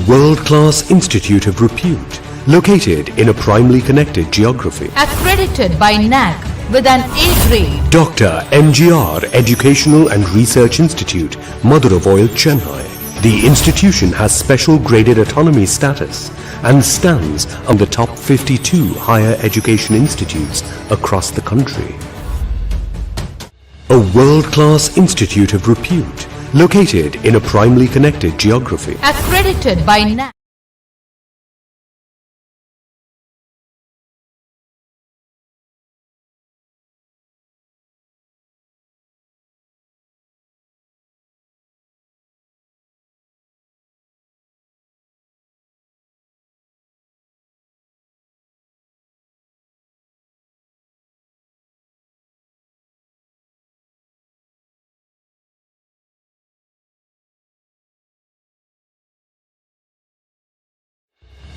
world-class institute of repute located in a primarily connected geography. Accredited by NAC with an A grade. Dr. M.G.R. Educational and Research Institute, Madurai, Chennai. The institution has special graded autonomy status and stands on the top 52 higher education institutes across the country. A world-class institute of repute located in a primarily connected geography. Accredited by NAC.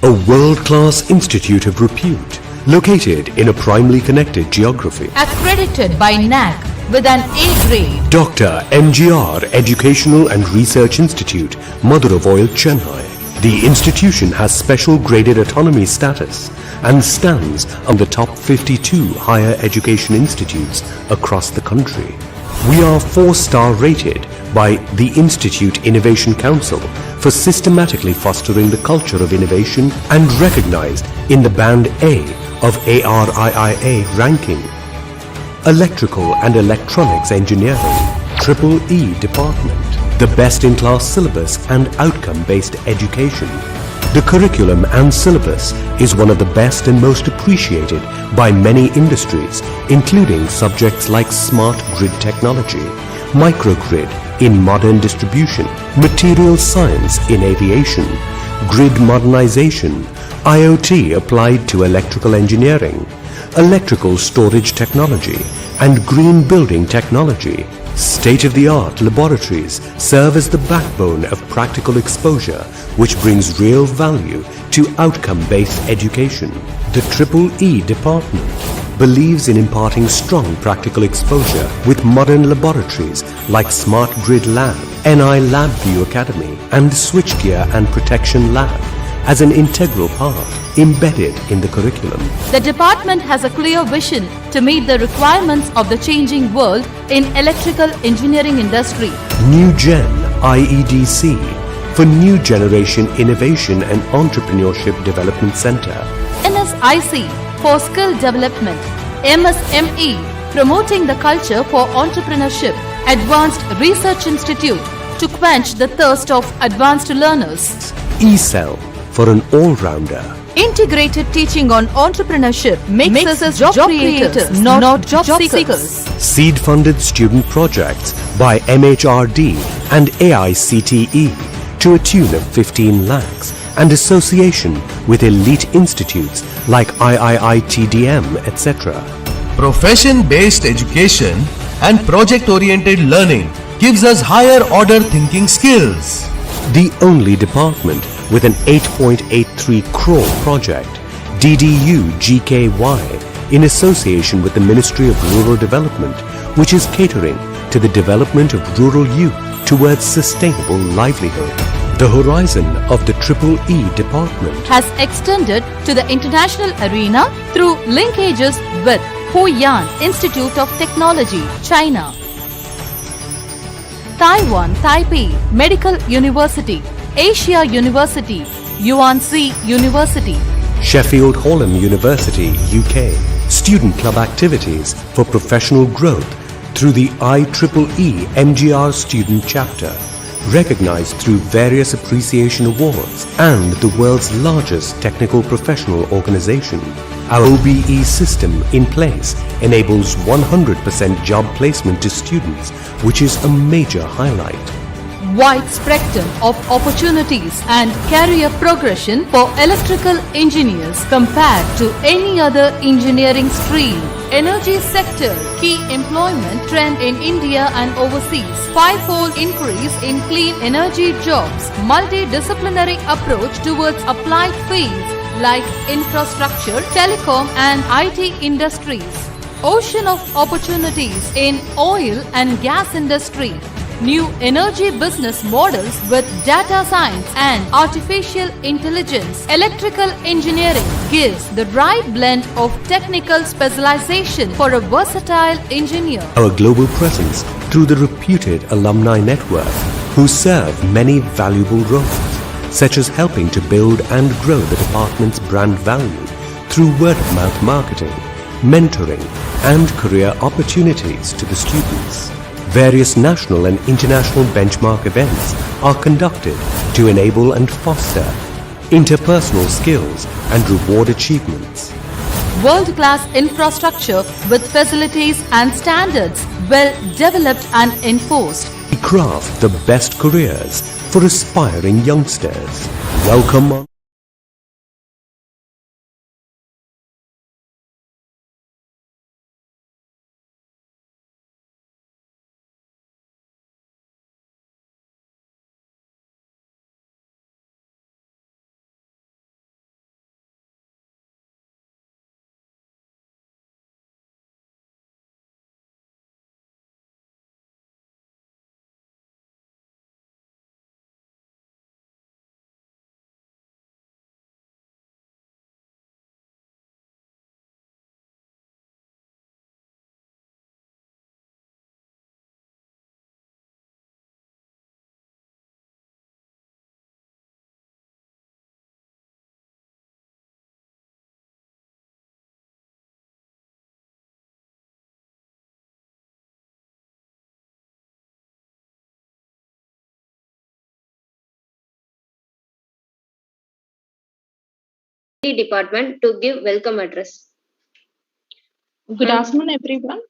A world-class institute of repute located in a primarily connected geography. Accredited by NAC with an A grade. Dr. M.G.R. Educational and Research Institute, Madurai, Chennai. The institution has special graded autonomy status and stands on the top 52 higher education institutes across the country. We are 4-star rated by the Institute Innovation Council for systematically fostering the culture of innovation and recognized in the Band A of ARIIA ranking. Electrical and Electronics Engineering, EEE Department. The best-in-class syllabus and outcome-based education. The curriculum and syllabus is one of the best and most appreciated by many industries, including subjects like smart grid technology, microgrid in modern distribution, material science in aviation, grid modernization, IoT applied to electrical engineering, electrical storage technology, and green building technology. State-of-the-art laboratories serve as the backbone of practical exposure, which brings real value to outcome-based education. The EEE Department believes in imparting strong practical exposure with modern laboratories like Smart Grid Lab, NI LabView Academy, and Switchgear and Protection Lab as an integral part embedded in the curriculum. The department has a clear vision to meet the requirements of the changing world in electrical engineering industry. New Gen IEDC for New Generation Innovation and Entrepreneurship Development Center. NSIC for Skill Development. MSME promoting the culture for entrepreneurship. Advanced Research Institute to quench the thirst of advanced learners. ECEL for an all-rounder. Integrated teaching on entrepreneurship makes us job creators, not job seekers. Seed-funded student projects by MHRD and AICTE to a tune of 15 lakhs and association with elite institutes like IIITDM, etc. Profession-based education and project-oriented learning gives us higher order thinking skills. The only department with an 8.83 crore project, DDU GKY, in association with the Ministry of Rural Development, which is catering to the development of rural youth towards sustainable livelihood. The horizon of the EEE Department has extended to the international arena through linkages with Huyan Institute of Technology, China, Taiwan Taipei Medical University, Asia University, UNC University, Sheffield Hallam University, UK. Student club activities for professional growth through the IEEE M.G.R Student Chapter, recognized through various appreciation awards and the world's largest technical professional organization. Our OBE system in place enables 100% job placement to students, which is a major highlight. Wide spectrum of opportunities and career progression for electrical engineers compared to any other engineering stream. Energy sector, key employment trend in India and overseas. 5-fold increase in clean energy jobs. Multidisciplinary approach towards applied fields like infrastructure, telecom and IT industries. Ocean of opportunities in oil and gas industry. New energy business models with data science and artificial intelligence. Electrical engineering gives the right blend of technical specialization for a versatile engineer. Our global presence through the reputed alumni network who serve many valuable roles, such as helping to build and grow the department's brand value through word-of-mouth marketing, mentoring, and career opportunities to the students. Various national and international benchmark events are conducted to enable and foster interpersonal skills and reward achievements. World-class infrastructure with facilities and standards well developed and enforced. We craft the best careers for aspiring youngsters. Welcome on. Department to give welcome address. Good afternoon, everyone.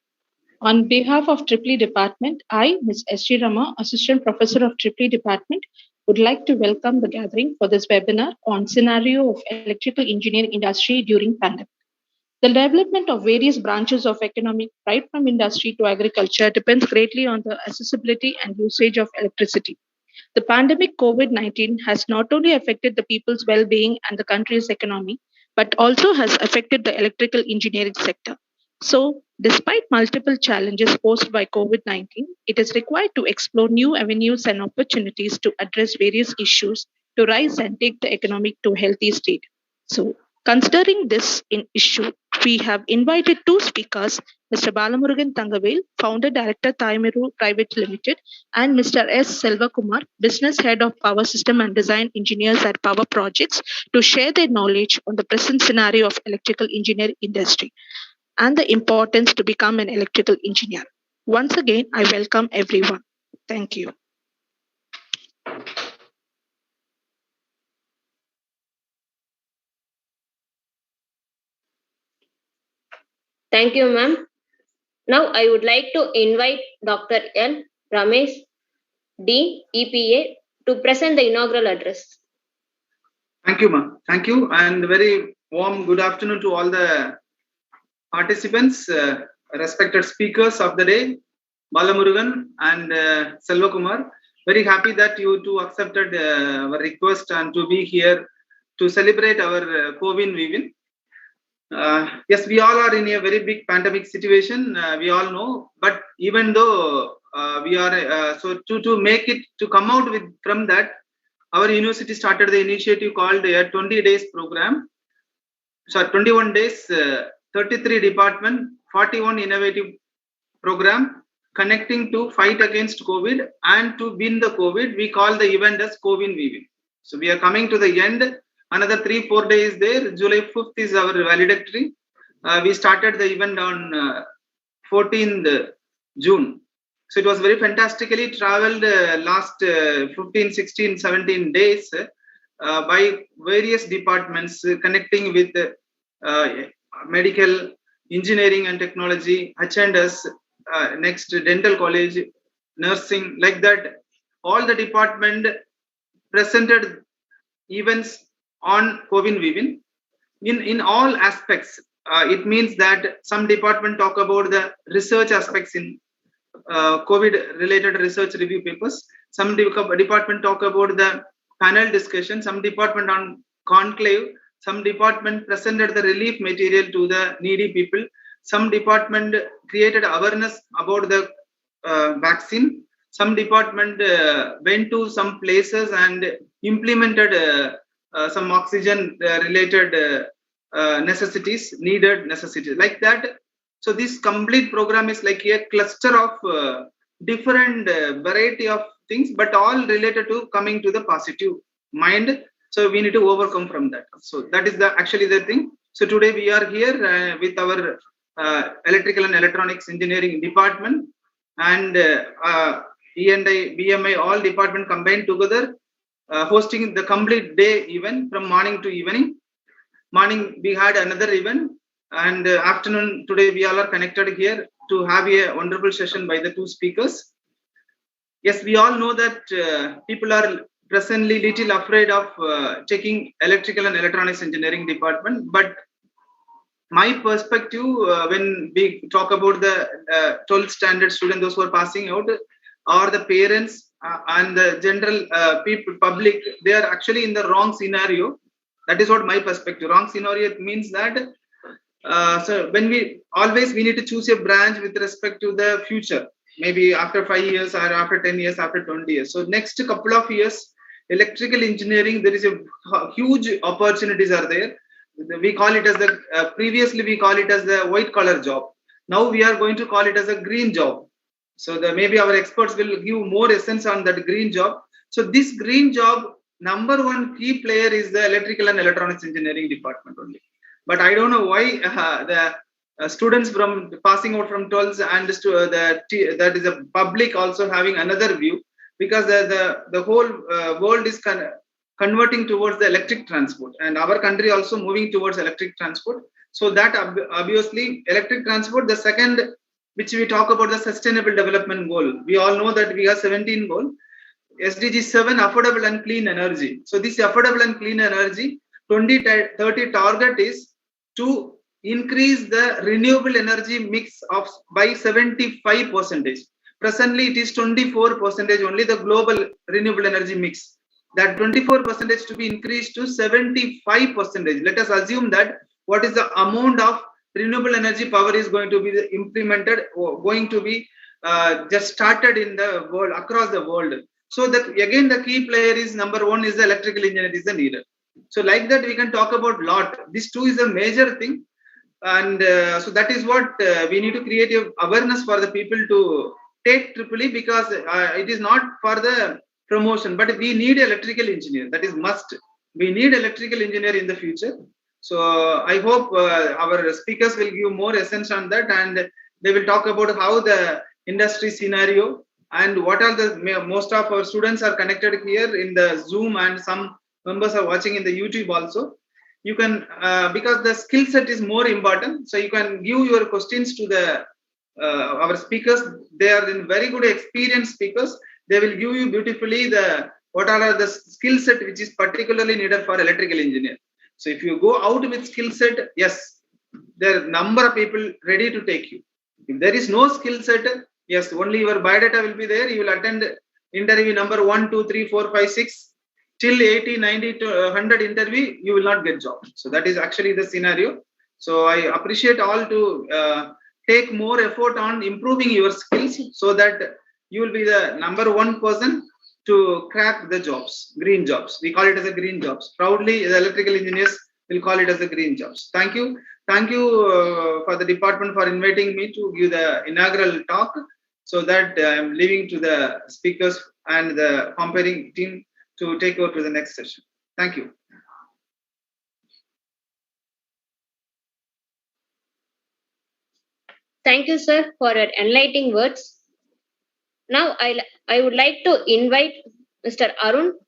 On behalf of EEE Department, I, Ms. S.G. Rama, Assistant Professor of EEE Department, would like to welcome the gathering for this webinar on scenario of electrical engineering industry during pandemic. The development of various branches of economy, right from industry to agriculture, depends greatly on the accessibility and usage of electricity. The pandemic COVID-19 has not only affected the people's well-being and the country's economy, but also has affected the electrical engineering sector. So, despite multiple challenges posed by COVID-19, it is required to explore new avenues and opportunities to address various issues to rise and take the economy to a healthy state. So, considering this issue, we have invited two speakers, Mr. Balamurugan Thangavel, Founder Director Taimeryu Private Limited, and Mr. S. Selvakumar, Business Head of Power System and Design Engineers at Power Projects, to share their knowledge on the present scenario of electrical engineering industry and the importance to become an electrical engineer. Once again, I welcome everyone. Thank you. Thank you, ma'am. Now I would like to invite Dr. L. Ramesh, D. EPA, to present the inaugural address. Thank you, ma'am. Thank you, and very warm good afternoon to all the participants, respected speakers of the day, Balamurugan and Selvakumar. Very happy that you two accepted our request and to be here to celebrate our COVID Vivin. Yes, we all are in a very big pandemic situation, we all know, but even though we are, so to make it, to come out with from that, our university started the initiative called a 20 days program. So 21 days, 33 department, 41 innovative program connecting to fight against COVID and to win the COVID. We call the event as COVID Vivin. So we are coming to the end. Another 3-4 days there. July 5th is our valedictory. We started the event on 14th June. So it was very fantastically traveled last 15, 16, 17 days by various departments connecting with medical, engineering and technology, H&S, next dental college, nursing, like that. All the department presented events on COVID Vivin in all aspects. It means that some department talk about the research aspects in COVID related research review papers. Some department talk about the panel discussion. Some department on conclave. Some department presented the relief material to the needy people. Some department created awareness about the vaccine. some department went to some places and implemented some oxygen related needed necessities like that. So this complete program is like a cluster of different variety of things, but all related to coming to the positive mind. So we need to overcome from that. So that is actually the thing. So today we are here with our electrical and electronics engineering department and E&I, BMI, all department combined together, hosting the complete day event from morning to evening. Morning we had another event, and afternoon today we all are connected here to have a wonderful session by the two speakers. Yes, we all know that people are presently little afraid of taking electrical and electronics engineering department, but my perspective when we talk about the 12th standard student, those who are passing out, or the parents and the general public, they are actually in the wrong scenario. That is what my perspective. Wrong scenario means that so when we need to choose a branch with respect to the future, maybe after 5 years or after 10 years, after 20 years. So next couple of years, electrical engineering, there is a huge opportunities are there. We call it as the previously we call it as the white collar job. Now we are going to call it as a green job. So maybe our experts will give more essence on that green job. So this green job, number one key player is the electrical and electronics engineering department only. But I don't know why the students from passing out from 12th and that is a public also having another view, because the whole world is converting towards the electric transport, and our country also moving towards electric transport. So that obviously electric transport, the second which we talk about the sustainable development goal, we all know that we have 17 goal, SDG 7, affordable and clean energy. So this affordable and clean energy 2030 target is to increase the renewable energy mix by 75%. Presently it is 24% only, the global renewable energy mix. That 24% to be increased to 75%. Let us assume that what is the amount of renewable energy power is going to be implemented or going to be just started in the world, across the world. So that again the key player is number one is the electrical engineer is the leader. So like that we can talk about lot. This too is a major thing, and so that is what we need to create a awareness for the people to take EEE, because it is not for the promotion, but we need electrical engineer. That is must. We need electrical engineer in the future. So I hope our speakers will give more essence on that, and they will talk about how the industry scenario and what are the most of our students are connected here in the Zoom, and some members are watching in the YouTube also. You can because the skill set is more important, so you can give your questions to the our speakers. They are in very good experienced speakers. They will give you beautifully the what are the skill set which is particularly needed for electrical engineer. So if you go out with skill set, yes, there are number of people ready to take you. If there is no skill set, yes, only your biodata will be there. You will attend interview number 1, 2, 3, 4, 5, 6 till 80, 90 to 100 interview, you will not get job. So that is actually the scenario. So I appreciate all to take more effort on improving your skills so that you will be the number one person to crack the jobs, green jobs. We call it as a green jobs. Proudly, the electrical engineers will call it as a green jobs. Thank you. Thank you for the department for inviting me to give the inaugural talk, so that I am leaving to the speakers and the comparing team to take over to the next session. Thank you. Thank you, sir, for your enlightening words. Now, I would like to invite Mr. Arun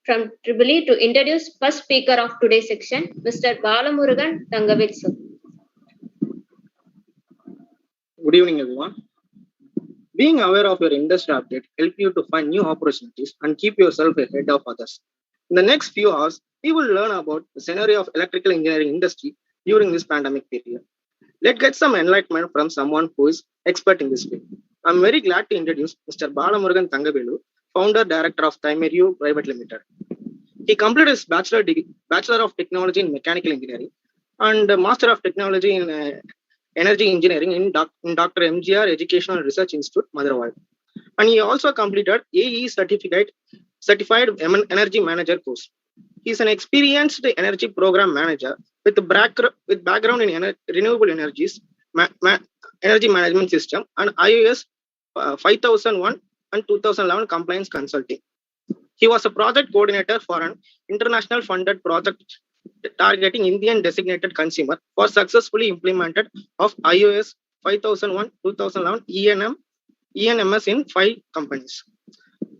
from EEE to introduce first speaker of today's section, Mr. Balamurugan Thangavel, sir. Good evening, everyone. Being aware of your industry update helps you to find new opportunities and keep yourself ahead of others. In the next few hours, we will learn about the scenario of electrical engineering industry during this pandemic period. Let's get some enlightenment from someone who is expert in this field. I'm very glad to introduce Mr. Balamurugan Thangavel, founder director of Taimeryu Private Limited. He completed his Bachelor of Technology in Mechanical Engineering and Master of Technology in Energy Engineering in Dr. M.G.R. Educational Research Institute, Madurai. and he also completed AE certified energy manager course. He is an experienced energy program manager with background in renewable energies, energy management system, and IOS 5001 and 2011 compliance consulting. He was a project coordinator for an international funded project targeting Indian designated consumer for successfully implemented of iOS 5001, 2011 ENMS in 5 companies.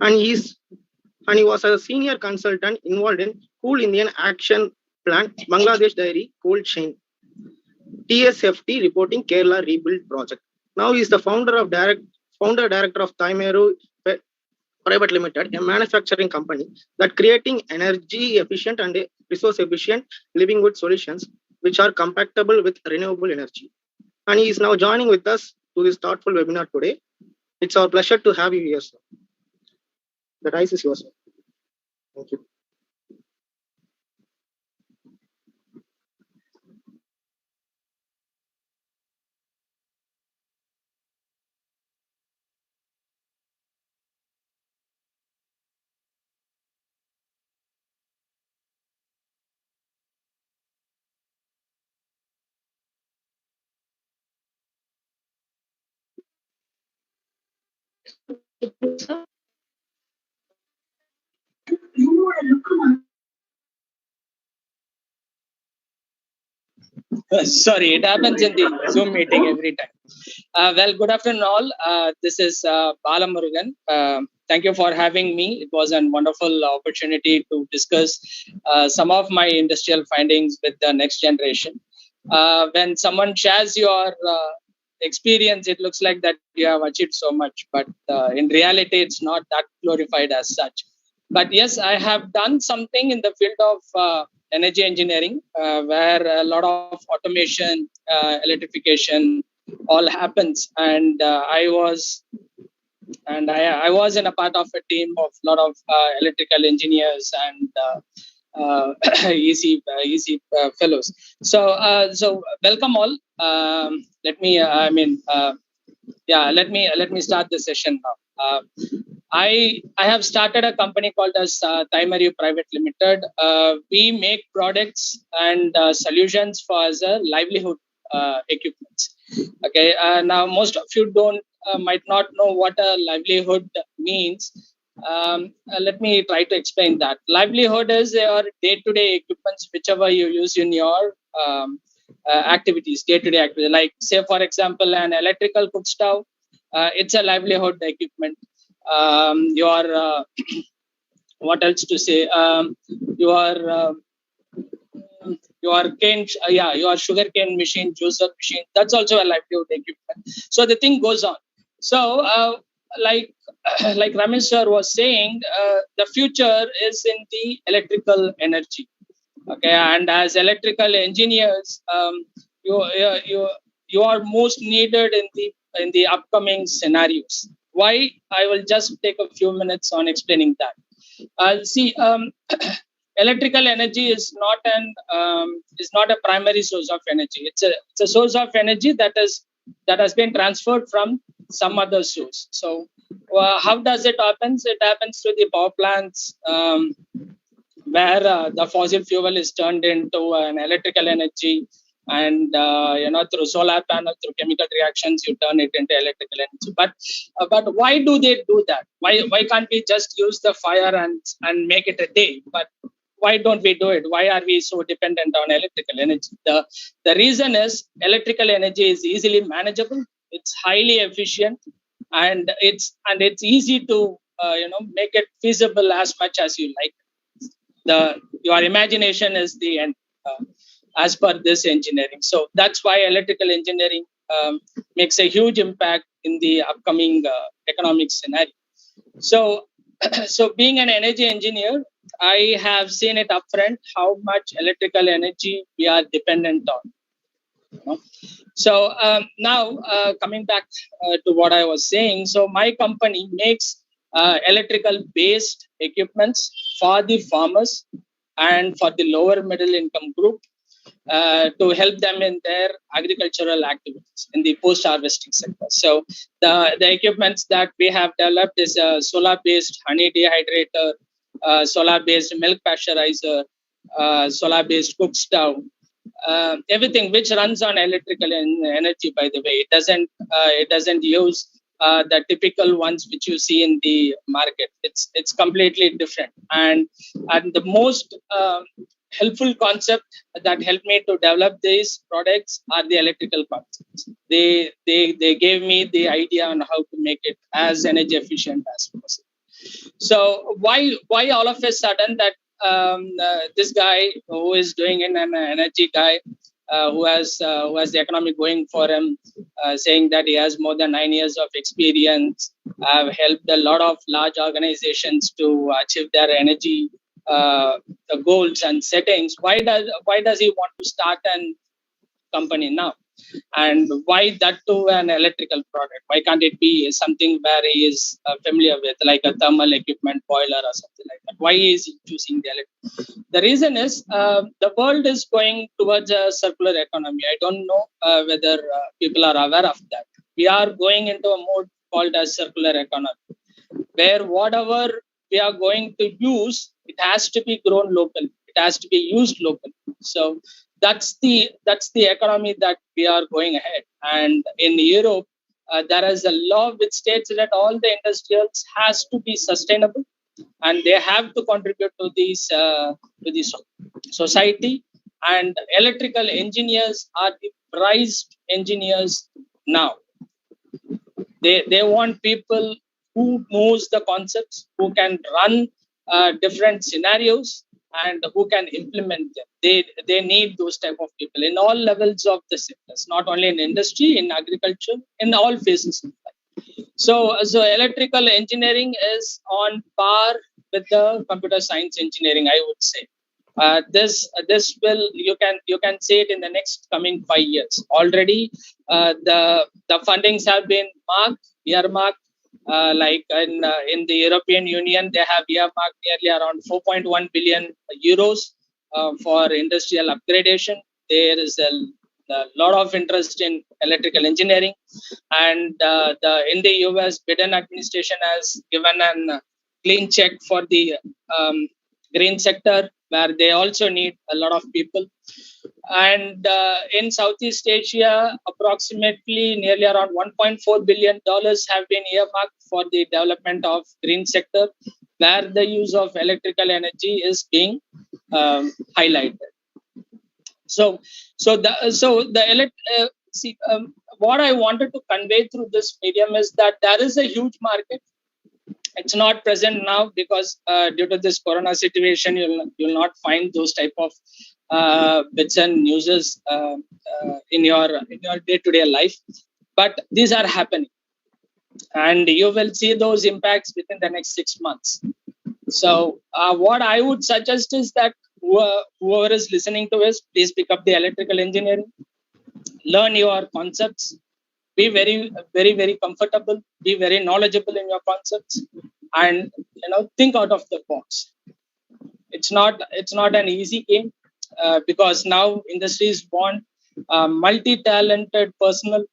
And he was a senior consultant involved in Cool Indian Action Plan, Bangladesh Dairy Cold Chain, TSFT reporting Kerala Rebuild Project. Now he is the founder director of Taimeryu Private Limited, a manufacturing company that creating energy efficient and resource efficient living wood solutions which are compatible with renewable energy. And he is now joining with us to this thoughtful webinar today. It's our pleasure to have you here, sir. The rise is yours, sir. Thank you. Sorry, it happens in the Zoom meeting every time. Well, good afternoon all. This is Balamurugan. Thank you for having me. It was a wonderful opportunity to discuss some of my industrial findings with the next generation. When someone shares your experience, it looks like that you have achieved so much, but in reality, it's not that glorified as such. But yes, I have done something in the field of energy engineering, where a lot of automation, electrification, all happens, and I was in a part of a team of a lot of electrical engineers and EC fellows. So welcome all. Let me start the session now. I have started a company called as Taimeryu Private Limited. We make products and solutions for as a livelihood equipments. Okay, now most of you might not know what a livelihood means. Let me try to explain that. Livelihood is your day-to-day equipments, whichever you use in your activities, day-to-day activities. Like say, for example, an electrical cook stove. It's a livelihood equipment. Your what else to say? Your cane, your sugarcane machine, juicer machine. That's also a livelihood equipment. So the thing goes on. So like Ramesh sir was saying, the future is in the electrical energy. Okay, and as electrical engineers, you are most needed in the upcoming scenarios. Why? I will just take a few minutes on explaining that. See, electrical energy is not a primary source of energy. It's a source of energy that has been transferred from some other source. So how does it happen? It happens to the power plants, where the fossil fuel is turned into an electrical energy, and through solar panel, through chemical reactions, you turn it into electrical energy. But why do they do that? Why can't we just use the fire and make it a day? But why don't we do it? Why are we so dependent on electrical energy? The reason is electrical energy is easily manageable. It's highly efficient, and it's easy to make it feasible as much as you like. Your imagination is the end, as per this engineering. So that's why electrical engineering makes a huge impact in the upcoming economic scenario. So being an energy engineer, I have seen it upfront how much electrical energy we are dependent on. So now coming back to what I was saying, so my company makes electrical based equipments for the farmers and for the lower middle income group. to help them in their agricultural activities in the post-harvesting sector. So the equipments that we have developed is a solar-based honey dehydrator, solar-based milk pasteurizer, solar-based cook stove, everything which runs on electrical energy. By the way, it doesn't use the typical ones which you see in the market. It's completely different, and the most helpful concept that helped me to develop these products are the electrical concepts. They gave me the idea on how to make it as energy efficient as possible. So why all of a sudden that this guy who is doing an energy guy, who has the economy going for him, saying that he has more than 9 years of experience, helped a lot of large organizations to achieve their energy goals and settings. Why does he want to start an company now? And why that too an electrical product? Why can't it be something where he is familiar with, like a thermal equipment, boiler or something like that? Why is he choosing the electric? The reason is the world is going towards a circular economy. I don't know whether people are aware of that. We are going into a mode called as circular economy, where whatever we are going to use, it has to be grown locally. It has to be used locally. So that's the economy that we are going ahead. And in Europe, there is a law which states that all the industrials has to be sustainable, and they have to contribute to the society. And electrical engineers are the prized engineers now. They want people who knows the concepts, who can run different scenarios, and who can implement them. They need those type of people in all levels of the sectors, not only in industry, in agriculture, in all phases of life. So electrical engineering is on par with the computer science engineering, I would say. This will, you can say it in the next coming 5 years. Already the fundings have been earmarked. Like in the European Union, they have earmarked nearly around 4.1 billion euros for industrial upgradation. There is a lot of interest in electrical engineering, and in the US, Biden administration has given an clean check for the green sector, where they also need a lot of people. And in Southeast Asia, approximately nearly around $1.4 billion have been earmarked for the development of green sector, where the use of electrical energy is being highlighted. What I wanted to convey through this medium is that there is a huge market. It's not present now because due to this corona situation, you'll not find those type of bits and news in your day-to-day life. But these are happening, and you will see those impacts within the next 6 months. So what I would suggest is that whoever is listening to us, please pick up the electrical engineering, learn your concepts, be very, very, very comfortable, be very knowledgeable in your concepts, and think out of the box. It's not an easy game because now industries want multi-talented personnel.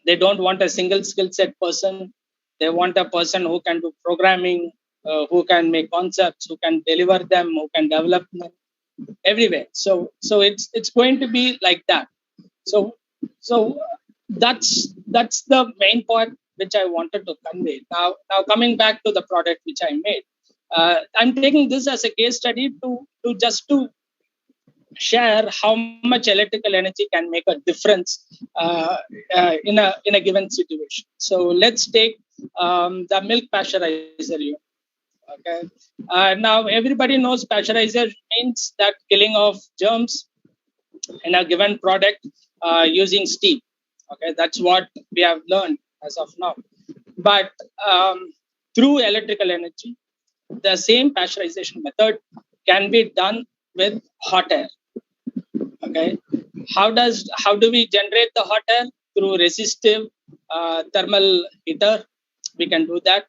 They don't want a single skill set person. They want a person who can do programming, who can make concepts, who can deliver them, who can develop them everywhere. So it's going to be like that. So that's the main point which I wanted to convey. Now coming back to the product which I made, I'm taking this as a case study to share how much electrical energy can make a difference in a given situation. So let's take the milk pasteurizer unit. Okay. Now everybody knows pasteurizer means that killing of germs in a given product using steam. Okay, that's what we have learned as of now. But through electrical energy, the same pasteurization method can be done with hot air. Okay, how do we generate the hot air? Through resistive thermal heater. We can do that.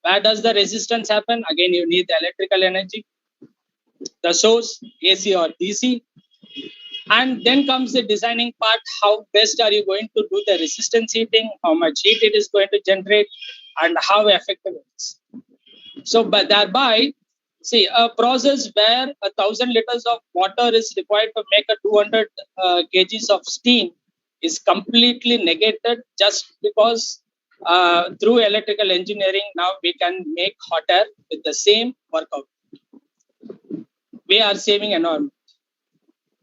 Where does the resistance happen? Again, you need the electrical energy. The source, AC or DC. And then comes the designing part. How best are you going to do the resistance heating, how much heat it is going to generate, and how effective it is. So but thereby, see, a process where 1,000 liters of water is required to make a 200 kgs of steam is completely negated just because through electrical engineering now we can make hot air with the same workout. We are saving environment.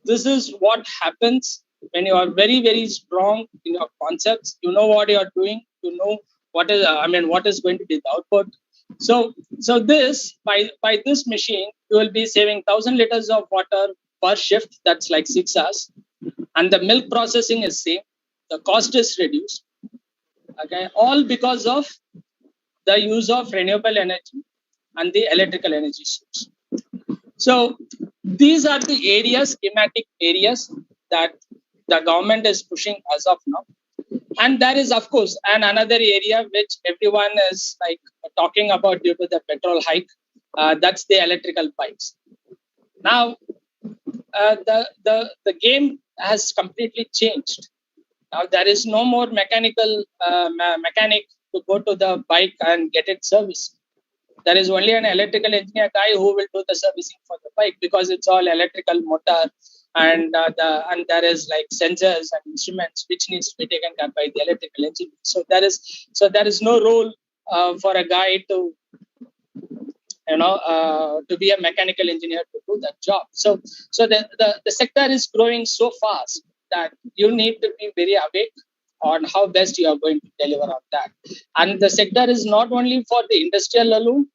This is what happens when you are very, very strong in your concepts. You know what you are doing. You know what is, what is going to be the output. So this by this machine, you will be saving 1,000 liters of water per shift. That's like 6 hours, and the milk processing is same. The cost is reduced. Okay, all because of the use of renewable energy and the electrical energy source. So these are the areas, schematic areas that the government is pushing as of now. And there is, of course, another area which everyone is like talking about due to the petrol hike. That's the electrical bikes. Now, the game has completely changed. Now there is no more mechanic to go to the bike and get it serviced. There is only an electrical engineer guy who will do the servicing for the bike because it's all electrical motor, and there is like sensors and instruments which needs to be taken care by the electrical engineer. So there is no role for a guy to to be a mechanical engineer to do that job. So the sector is growing so fast that you need to be very awake on how best you are going to deliver on that. And the sector is not only for the industrial alone,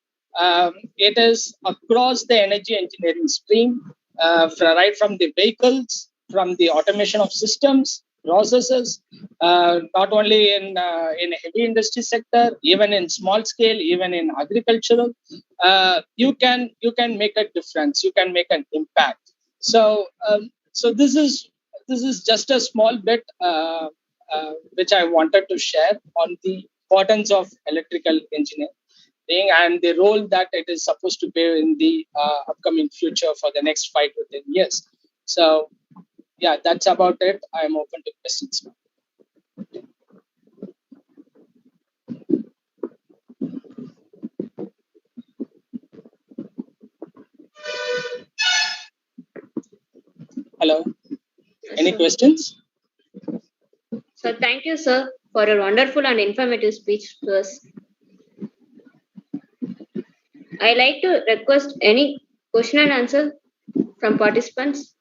it is across the energy engineering stream, right from the vehicles, from the automation of systems, processes, not only in heavy industry sector, even in small scale, even in agricultural, you can make a difference. You can make an impact. So this is just a small bit which I wanted to share on the importance of electrical engineering and the role that it is supposed to play in the upcoming future for the next 5 to 10 years. So yeah, that's about it. I'm open to questions. Hello. Any questions? So thank you, sir, for a wonderful and informative speech to us. I like to request any question and answer from participants.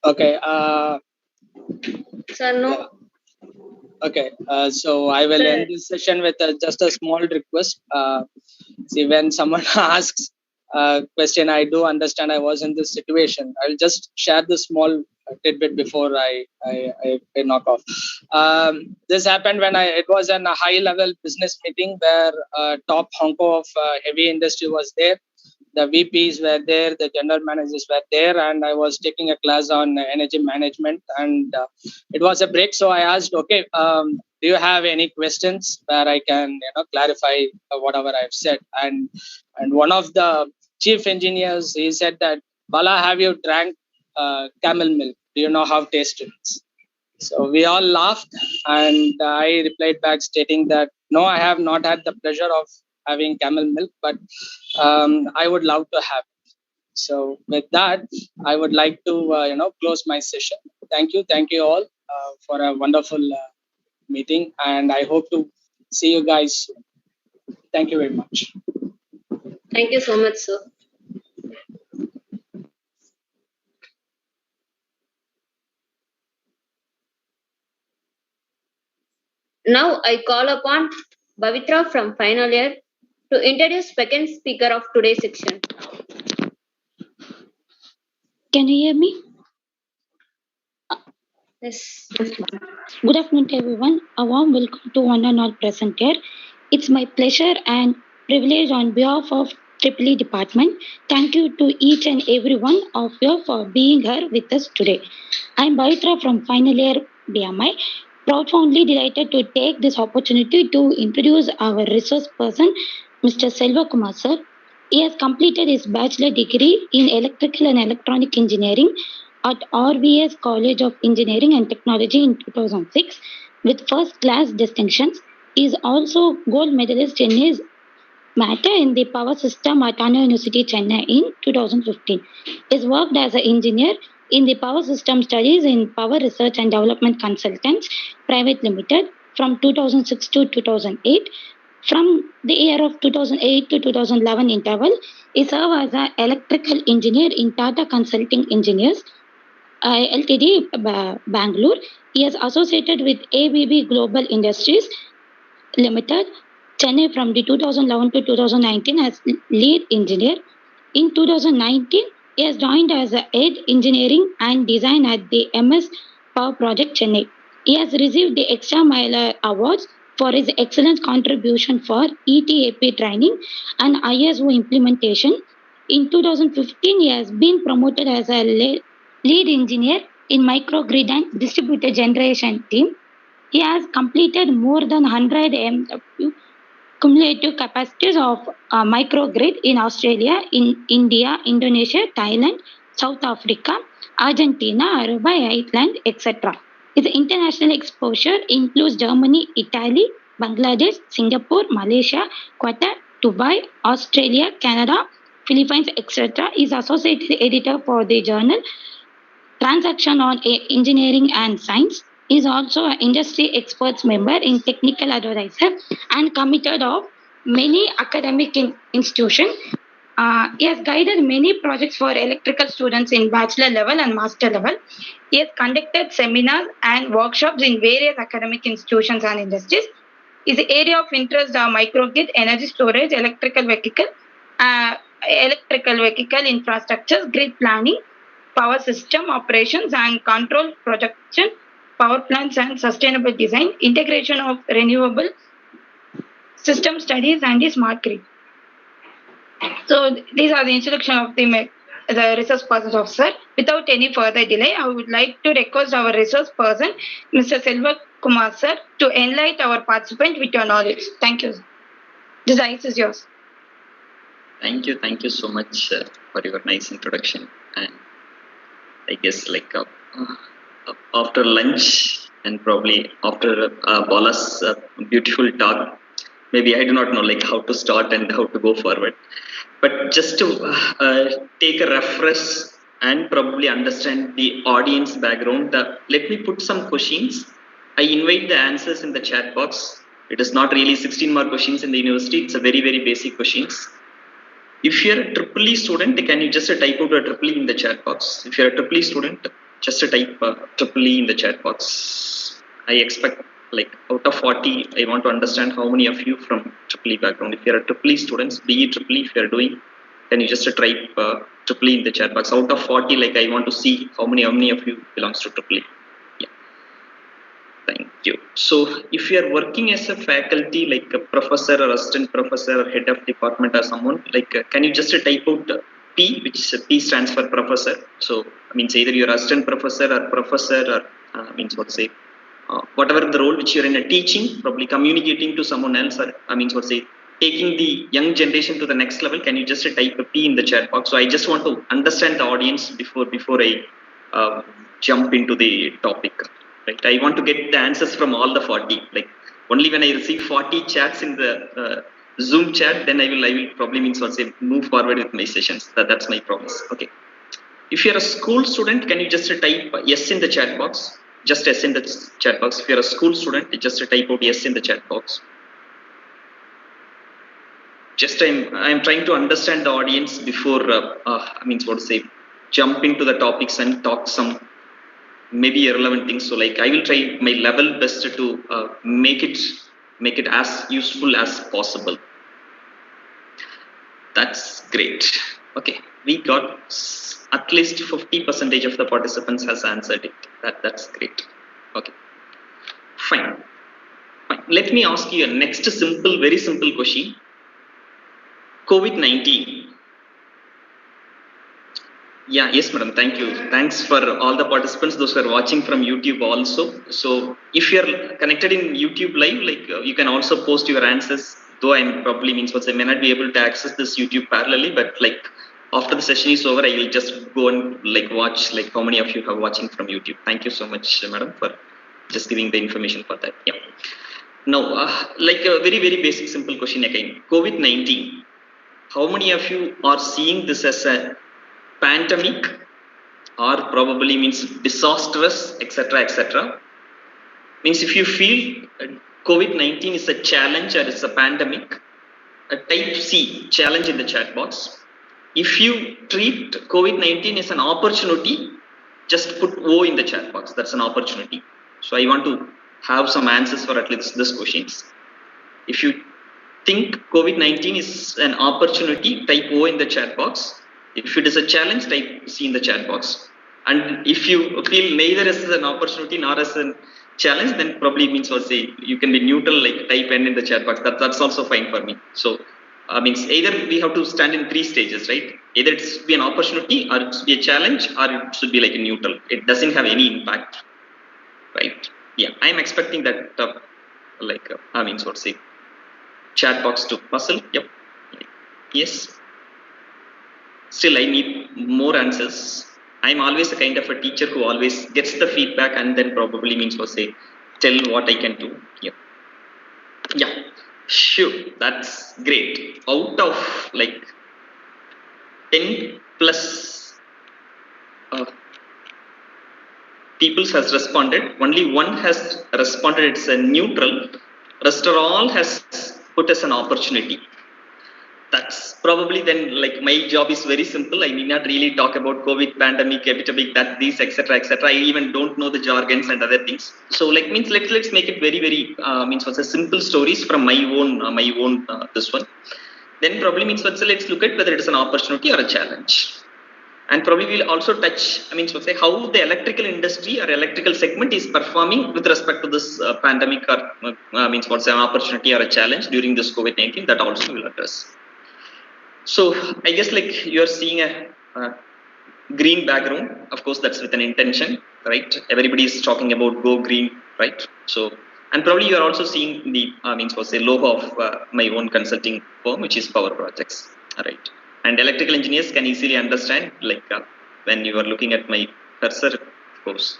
Okay. Sir, no. Okay. So I will end this session with just a small request. See, when someone asks a question, I do understand I was in this situation. I'll just share this small tidbit before I knock off. This happened when it was a high level business meeting where top honko of heavy industry was there. The VPs were there, the general managers were there, and I was taking a class on energy management. And it was a break, so I asked, "Okay, do you have any questions where I can, clarify whatever I've said?" And one of the chief engineers, he said that, "Bala, have you drank camel milk? Do you know how tasty it is?" So we all laughed, and I replied back stating that, "No, I have not had the pleasure of having camel milk, but I would love to have it." So with that, I would like to close my session. Thank you all for a wonderful meeting, and I hope to see you guys soon. Thank you very much. Thank you so much, sir. Now I call upon Bavitra from final year to introduce second speaker of today's section. Can you hear me? Yes. Good afternoon to everyone. A warm welcome to one and all present here. It's my pleasure and privilege on behalf of EEE department. Thank you to each and every one of you for being here with us today. I'm Bhavitra from final year BMI. Profoundly delighted to take this opportunity to introduce our resource person, Mr. Selvakumar sir. He has completed his bachelor degree in electrical and electronic engineering at RVS College of Engineering and Technology in 2006 with first class distinctions. He is also gold medalist in his matter in the power system at Anna University, Chennai in 2015. He has worked as an engineer in the power system studies in Power Research and Development Consultants Private Limited from 2006 to 2008. From the year of 2008 to 2011 interval, he served as an electrical engineer in Tata Consulting Engineers Ltd, Bangalore. He is associated with ABB Global Industries Limited, Chennai from the 2011 to 2019 as lead engineer. In 2019, he has joined as a head engineering and design at the MS Power Project Chennai. He has received the Extra Mile Awards for his excellent contribution for ETAP training and ISO implementation. In 2015, he has been promoted as a lead engineer in microgrid and distributed generation team. He has completed more than 100 MW cumulative capacities of microgrid in Australia, in India, Indonesia, Thailand, South Africa, Argentina, Aruba, Iceland, etc. His international exposure includes Germany, Italy, Bangladesh, Singapore, Malaysia, Qatar, Dubai, Australia, Canada, Philippines, etc. He is associate editor for the journal Transaction on Engineering and Science. He is also an industry experts member in technical advisor and committed of many academic institutions. He has guided many projects for electrical students in bachelor level and master level. He has conducted seminars and workshops in various academic institutions and industries. His area of interest are microgrid, energy storage, electrical vehicle infrastructures, grid planning, power system operations and control, projection, power plants and sustainable design, integration of renewable system studies and the smart grid. So these are the introduction of the resource person officer. Without any further delay, I would like to request our resource person, Mr. Selvakumar sir, to enlighten our participant with your knowledge. Thank you. This ice is yours. Thank you so much for your nice introduction. And I guess after lunch and probably after Bala's beautiful talk, maybe I do not know how to start and how to go forward. But just to take a refresh and probably understand the audience background, let me put some questions. I invite the answers in the chat box. It is not really 16 mark questions in the university. It's a very, very basic questions. If you're a EEE student, can you just type out a EEE in the chat box? If you're a EEE student, just type EEE in the chat box. I expect out of 40, I want to understand how many of you from EEE background. If you're a EEE students, be it EEE if you're doing, can you just type EEE in the chat box? Out of 40, I want to see how many of you belongs to EEE. Yeah. Thank you. So if you are working as a faculty, like a professor or assistant professor or head of department or someone, can you just type out P, which P stands for professor. So means either you're assistant professor or professor or whatever the role which you're in a teaching, probably communicating to someone else, or taking the young generation to the next level. Can you just type a P in the chat box? So I just want to understand the audience before I jump into the topic. Right, I want to get the answers from all the 40. Only when I receive 40 chats in the Zoom chat, then I will probably move forward with my sessions. That's my promise. Okay. If you're a school student, can you just type yes in the chat box? Just yes in the chat box. If you're a school student, just type out yes in the chat box. Just I'm trying to understand the audience before jump into the topics and talk some maybe irrelevant things. So like I will try my level best to make it as useful as possible. That's great. Okay, we got at least 50% of the participants has answered it. That's great. Okay, fine. Let me ask you a next very simple question. COVID-19. Yeah, yes, madam. Thank you. Thanks for all the participants, those who are watching from YouTube also. So if you're connected in YouTube live, like you can also post your answers, though I'm probably I may not be able to access this YouTube parallelly, but like after the session is over, I will just go and like watch like how many of you are watching from YouTube. Thank you so much, madam, for just giving the information for that. Yeah. Now, like a very, very basic, simple question again. COVID-19. How many of you are seeing this as a pandemic or probably means disastrous, etc., etc.? Means if you feel COVID-19 is a challenge or it's a pandemic, type C, challenge in the chat box. If you treat COVID-19 as an opportunity, just put O in the chat box. That's an opportunity. So I want to have some answers for at least this questions. If you think COVID-19 is an opportunity, type O in the chat box. If it is a challenge, type C in the chat box. And if you feel neither as an opportunity nor as a challenge, then probably means you can be neutral, like type N in the chat box. That's also fine for me. So means either we have to stand in 3 stages, right? Either it should be an opportunity, or it should be a challenge, or it should be like a neutral. It doesn't have any impact, right? Yeah, I'm expecting that chat box to puzzle. Yep. Yes. Still, I need more answers. I'm always a kind of a teacher who always gets the feedback and then probably tell what I can do. Yep. Yeah. Sure. That's great. Out of like 10 plus people has responded, only one has responded it's a neutral. Rest of all has put as an opportunity. That's probably then like my job is very simple. I need not really talk about COVID, pandemic, epidemic, that these, etc., etc. I even don't know the jargons and other things. So like let's make it very, very simple stories from my own this one. Then probably let's look at whether it is an opportunity or a challenge. And probably we'll also touch, how the electrical industry or electrical segment is performing with respect to this pandemic or an opportunity or a challenge during this COVID-19. That also will address. So I guess like you're seeing a green background. Of course, that's with an intention, right? Everybody is talking about go green, right? So, and probably you're also seeing the logo of my own consulting firm, which is Power Projects, right? And electrical engineers can easily understand, like when you are looking at my cursor, of course,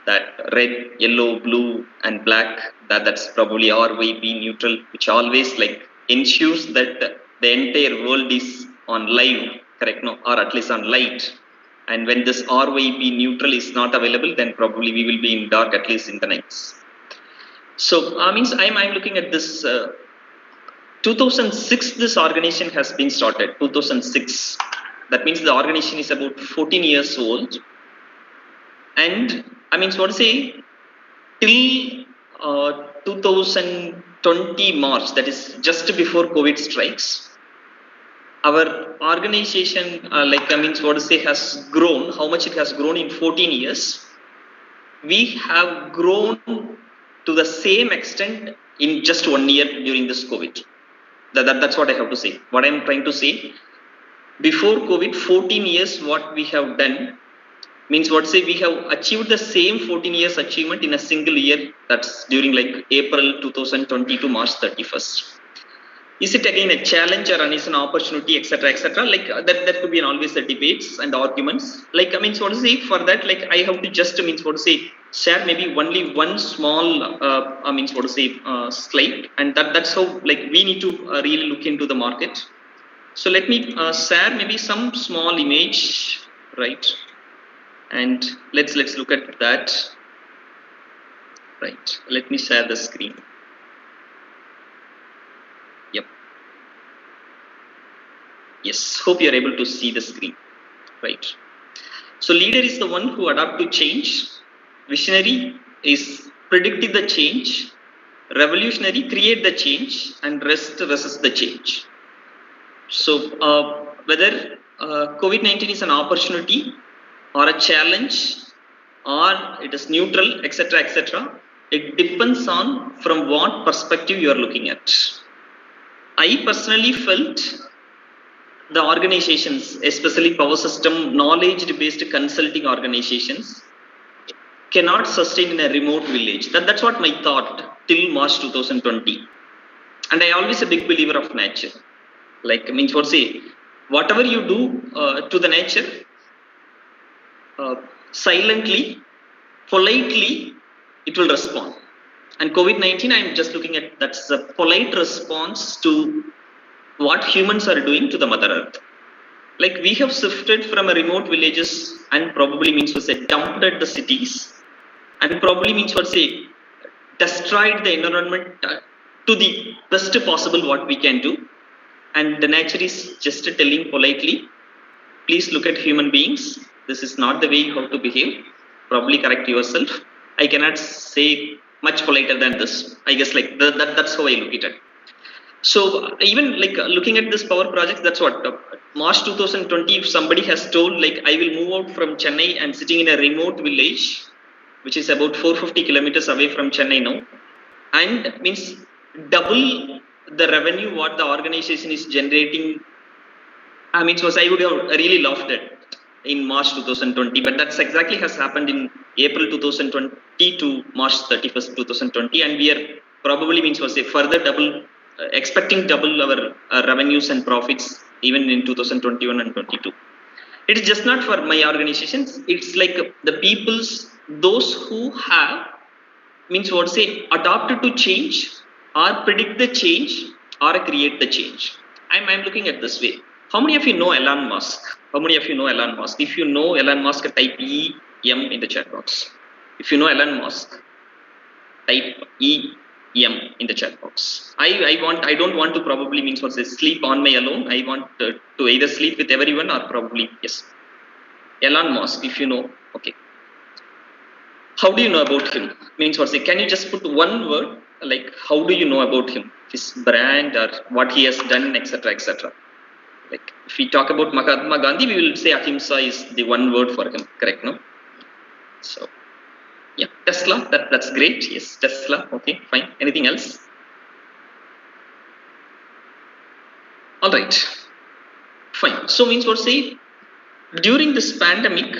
that red, yellow, blue, and black, that's probably RYB neutral, which always like ensures that the entire world is on live, correct? No, or at least on light. And when this RYB neutral is not available, then probably we will be in dark, at least in the nights. So I'm looking at this. 2006, this organization has been started. 2006. That means the organization is about 14 years old. And till 2020 March, that is just before COVID strikes, our organization, has grown. How much it has grown in 14 years? We have grown to the same extent in just 1 year during this COVID. That's what I have to say. What I'm trying to say, before COVID, 14 years, what we have done means we have achieved the same 14 years achievement in a single year. That's during like April 2020 to March 31st. Is it again a challenge or is an opportunity, etc., etc.? Like that could be always the debates and arguments. Like for that, like I have to just share maybe only one small slide, and that's how like we need to really look into the market. So let me share maybe some small image, right? And let's look at that. Right. Let me share the screen. Yep. Yes. Hope you are able to see the screen. Right. So leader is the one who adapt to change. visionary is predicting the change, revolutionary create the change, and rest resist the change. So whether COVID-19 is an opportunity or a challenge or it is neutral, etc., it depends on from what perspective you are looking at. I personally felt the organizations, especially power system knowledge-based consulting organizations, cannot sustain in a remote village. That's what my thought till March 2020. And I always a big believer of nature. Like means what say, whatever you do to the nature, silently, politely, it will respond. And COVID-19, I'm just looking at that's a polite response to what humans are doing to the Mother Earth. Like we have shifted from a remote villages and probably means to say dumped at the cities, and probably means what say destroyed the environment to the best possible what we can do. And the nature is just telling politely, please look at human beings. This is not the way you have to behave. Probably correct yourself. I cannot say much politer than this. I guess like that's how I look at it. So even like looking at this power project, that's what March 2020. If somebody has told like I will move out from Chennai and sitting in a remote village, which is about 450 kilometers away from Chennai now, and means double the revenue what the organization is generating. I mean, so I would have really laughed at in March 2020, but that's exactly has happened in April 2020 to March 31st, 2020, and we are probably means was a further double, expecting double our revenues and profits even in 2021 and 22. It is just not for my organizations. It's like the people's, those who have means what say adapted to change or predict the change or create the change. I'm looking at this way. How many of you know Elon Musk? How many of you know Elon Musk? If you know Elon Musk, type EM in the chat box. If you know Elon Musk, type EM in the chat box. I don't want to probably means what say sleep on my alone. I want to either sleep with everyone or probably yes. Elon Musk, if you know, okay. How do you know about him? Means what say? Can you just put one word like how do you know about him? His brand or what he has done, etc. Like if we talk about Mahatma Gandhi, we will say Ahimsa is the one word for him, correct? No. So yeah, Tesla. That's great. Yes, Tesla. Okay, fine. Anything else? All right, fine. So means what say? During this pandemic,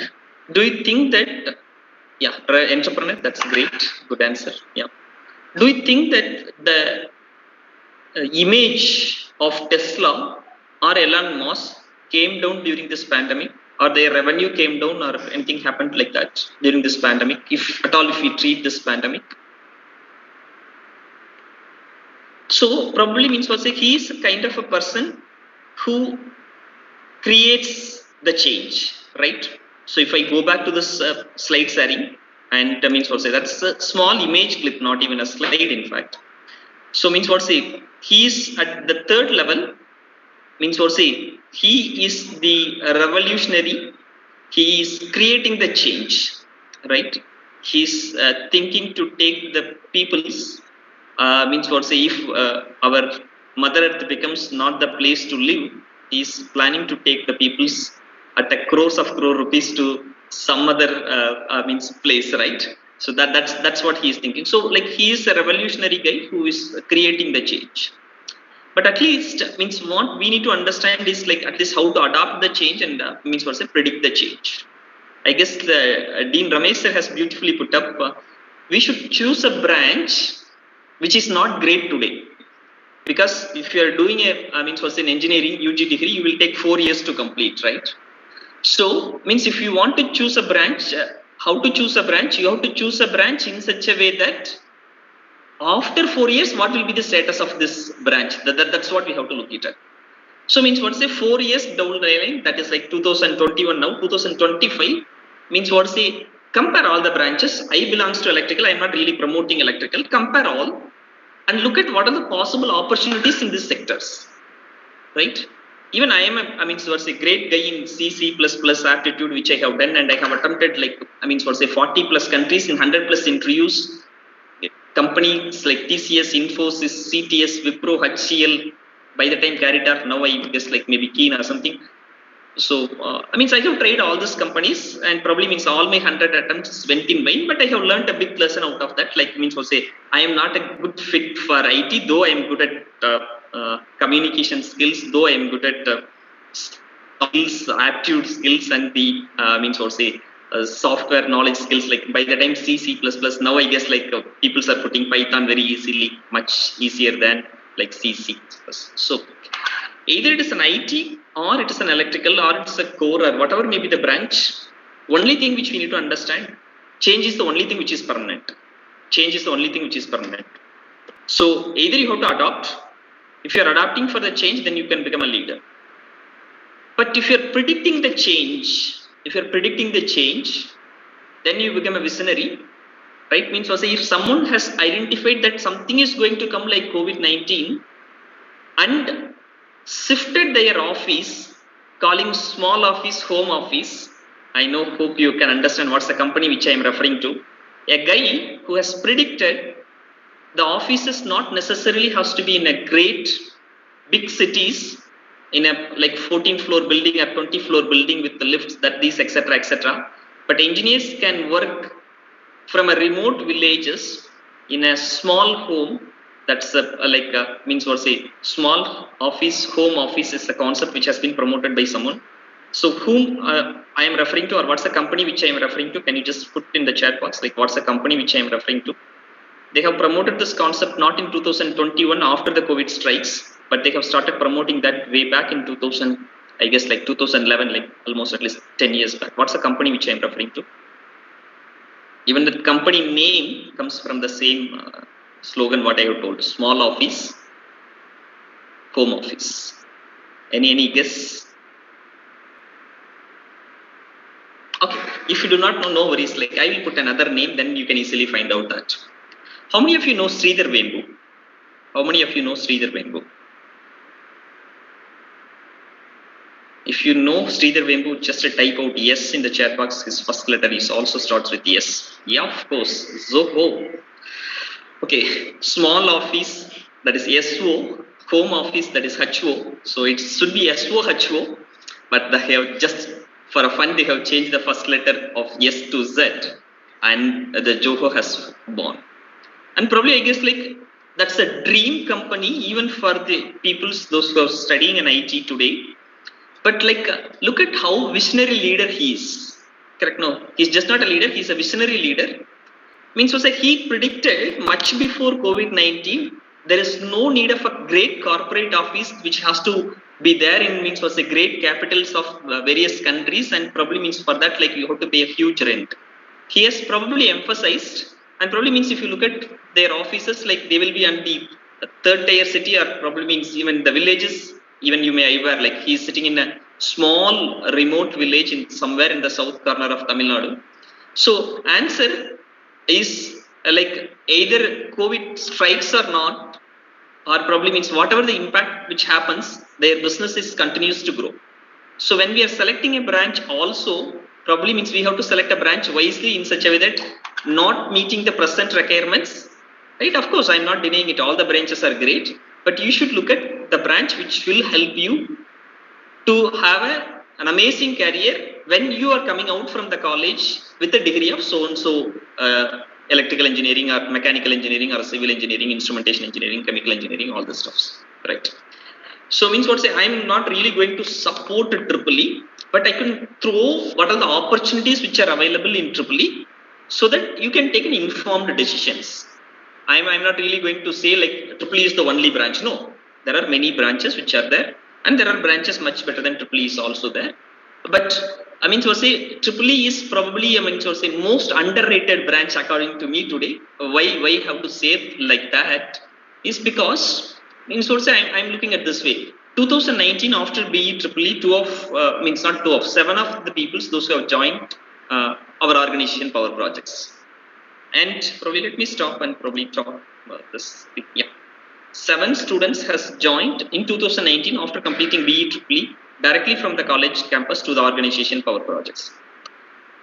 do you think that? Yeah, entrepreneur. That's great. Good answer. Yeah. Do you think that the image of Tesla or Elon Musk came down during this pandemic, or their revenue came down, or anything happened like that during this pandemic, if at all, if we treat this pandemic? So probably means what say he is kind of a person who creates the change, right? So if I go back to this slide sharing, and means what say that's a small image clip, not even a slide, in fact. So means what say he is at the third level. Means what say he is the revolutionary. He is creating the change, right? He's thinking to take the people's. Means what say if our Mother Earth becomes not the place to live, he's planning to take the people's at a crores of crore rupees to some other means place, right? So that's what he is thinking. So like he is a revolutionary guy who is creating the change. But at least means what we need to understand is like at least how to adapt the change and means what say predict the change. I guess the Dean Ramesh sir has beautifully put up. We should choose a branch which is not great today, because if you are doing a means what say an engineering UG degree, you will take 4 years to complete, right? So means if you want to choose a branch, how to choose a branch? You have to choose a branch in such a way that after 4 years, what will be the status of this branch? That's what we have to look at. So means what say 4 years down the line, that is like 2021 now, 2025 means what say compare all the branches. I belongs to electrical. I'm not really promoting electrical. Compare all and look at what are the possible opportunities in these sectors, right? even I am a great guy in C, C++ aptitude, which I have done, and I have attempted 40 plus countries in 100 plus interviews. Companies like TCS, Infosys, CTS, Wipro, HCL, by the time carried off, now I guess maybe Keen or something. So, I have tried all these companies, and probably all my 100 attempts went in vain, but I have learned a big lesson out of that. I am not a good fit for IT, though I am good at communication skills, though I am good at skills, aptitude skills, and the software knowledge skills. By the time C, C++, now I guess people are putting Python very easily, much easier than C, C++. So either it is an IT or it is an electrical or it's a core or whatever may be the branch. Only thing which we need to understand, change is the only thing which is permanent. Change is the only thing which is permanent. So either you have to adopt. If you are adapting for the change, then you can become a leader. But if you are predicting the change, then you become a visionary, right? Means if someone has identified that something is going to come like COVID-19 and shifted their office, calling small office home office. I hope you can understand what's the company which I am referring to. A guy who has predicted the offices not necessarily has to be in a great big cities, in a 14 floor building or 20 floor building with the lifts, etc. But engineers can work from a remote villages in a small home. That's small office, home office is a concept which has been promoted by someone. So whom I am referring to, or what's the company which I am referring to? Can you just put in the chat box, what's the company which I am referring to? They have promoted this concept not in 2021 after the COVID strikes, but they have started promoting that way back in 2000, I guess 2011, almost at least 10 years back. What's the company which I am referring to? Even the company name comes from the same slogan what I have told: small office, home office. Any guess? Okay, if you do not know, no worries. I will put another name, then you can easily find out that. How many of you know Sridhar Vembu? How many of you know Sridhar Vembu? If you know Sridhar Vembu, just type out yes in the chat box. His first letter is also starts with yes. Yeah, of course. Zoho. Okay, small office, that is SO. Home office, that is HO. So it should be SOHO, but they have just, for a fun, they have changed the first letter of S to Z, and the Joho has born. And probably I guess that's a dream company even for the people, those who are studying in IT today. But look at how visionary leader he is. Correct? No, he's just not a leader, he's a visionary leader. Means he predicted much before COVID-19, there is no need of a great corporate office which has to be there in great capitals of various countries, and probably means for that you have to pay a huge rent. He has probably emphasized, and probably means if you look at their offices, they will be on the third tier city, or probably means even the villages, even you may aware he is sitting in a small remote village in somewhere in the south corner of Tamil Nadu. So answer is either COVID strikes or not, or probably means whatever the impact which happens, their business continues to grow. So when we are selecting a branch also, probably means we have to select a branch wisely in such a way that not meeting the present requirements, right? Of course, I'm not denying it. All the branches are great, but you should look at the branch which will help you to have an amazing career when you are coming out from the college with a degree of so-and-so electrical engineering or mechanical engineering or civil engineering, instrumentation engineering, chemical engineering, all the stuffs, right? So means I'm not really going to support EEE, but I can throw what are the opportunities which are available in EEE so that you can take an informed decisions. I'm not really going to say EEE is the only branch. No, there are many branches which are there, and there are branches much better than EEE is also there. But EEE is probably most underrated branch according to me today. Why have to say like that is because I'm looking at this way. 2019 after BE EEE, 7 of the people, those who have joined our organization Power Projects. And probably let me stop and probably talk about this. Yeah. 7 students has joined in 2019 after completing BE EEE directly from the college campus to the organization Power Projects.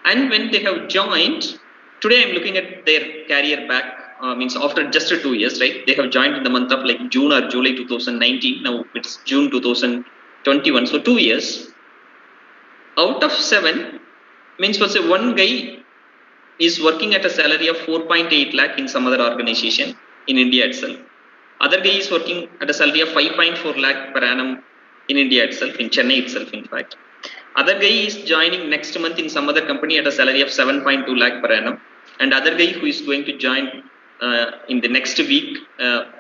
And when they have joined, today I'm looking at their career back, means after just 2 years, right? They have joined in the month of like June or July 2019. Now it's June 2021, so 2 years. Out of 7, means for say one guy is working at a salary of 4.8 lakh in some other organization in India itself. Other guy is working at a salary of 5.4 lakh per annum in India itself, in Chennai itself, in fact. Other guy is joining next month in some other company at a salary of 7.2 lakh per annum. And other guy who is going to join in the next week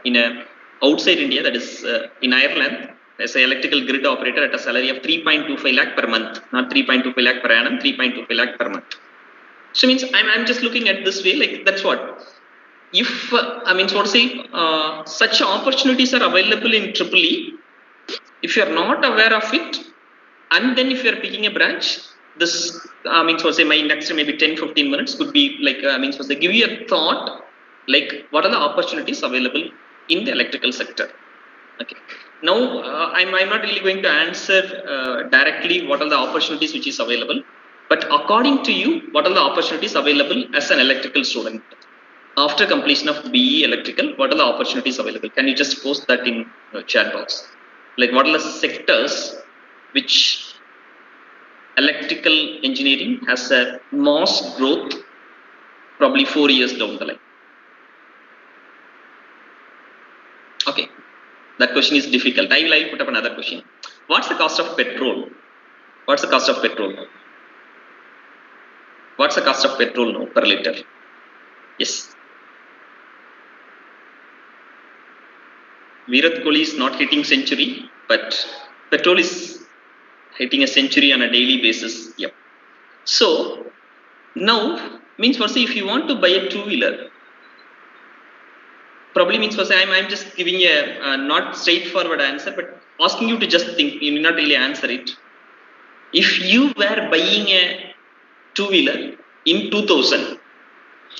in a outside India, that is in Ireland, as an electrical grid operator at a salary of 3.25 lakh per month, not 3.25 lakh per annum, 3.25 lakh per month. So means I'm just looking at this way, like that's what. If such opportunities are available in EEE, if you are not aware of it, and then if you are picking a branch, this my next maybe 10-15 minutes could be like give you a thought, like what are the opportunities available in the electrical sector. Okay. Now I'm not really going to answer directly what are the opportunities which is available, but according to you, what are the opportunities available as an electrical student after completion of BE electrical? What are the opportunities available? Can you just post that in chat box? Like what are the sectors which electrical engineering has a mass growth probably 4 years down the line? Okay, that question is difficult. I will put up another question. What's the cost of petrol? What's the cost of petrol now? What's the cost of petrol now per liter? Yes. Virat Kohli is not hitting century, but petrol is hitting a century on a daily basis. Yep. So now means for say if you want to buy a two-wheeler, probably means for say I'm just giving a not straightforward answer, but asking you to just think. You will not really answer it. If you were buying a two-wheeler in 2000,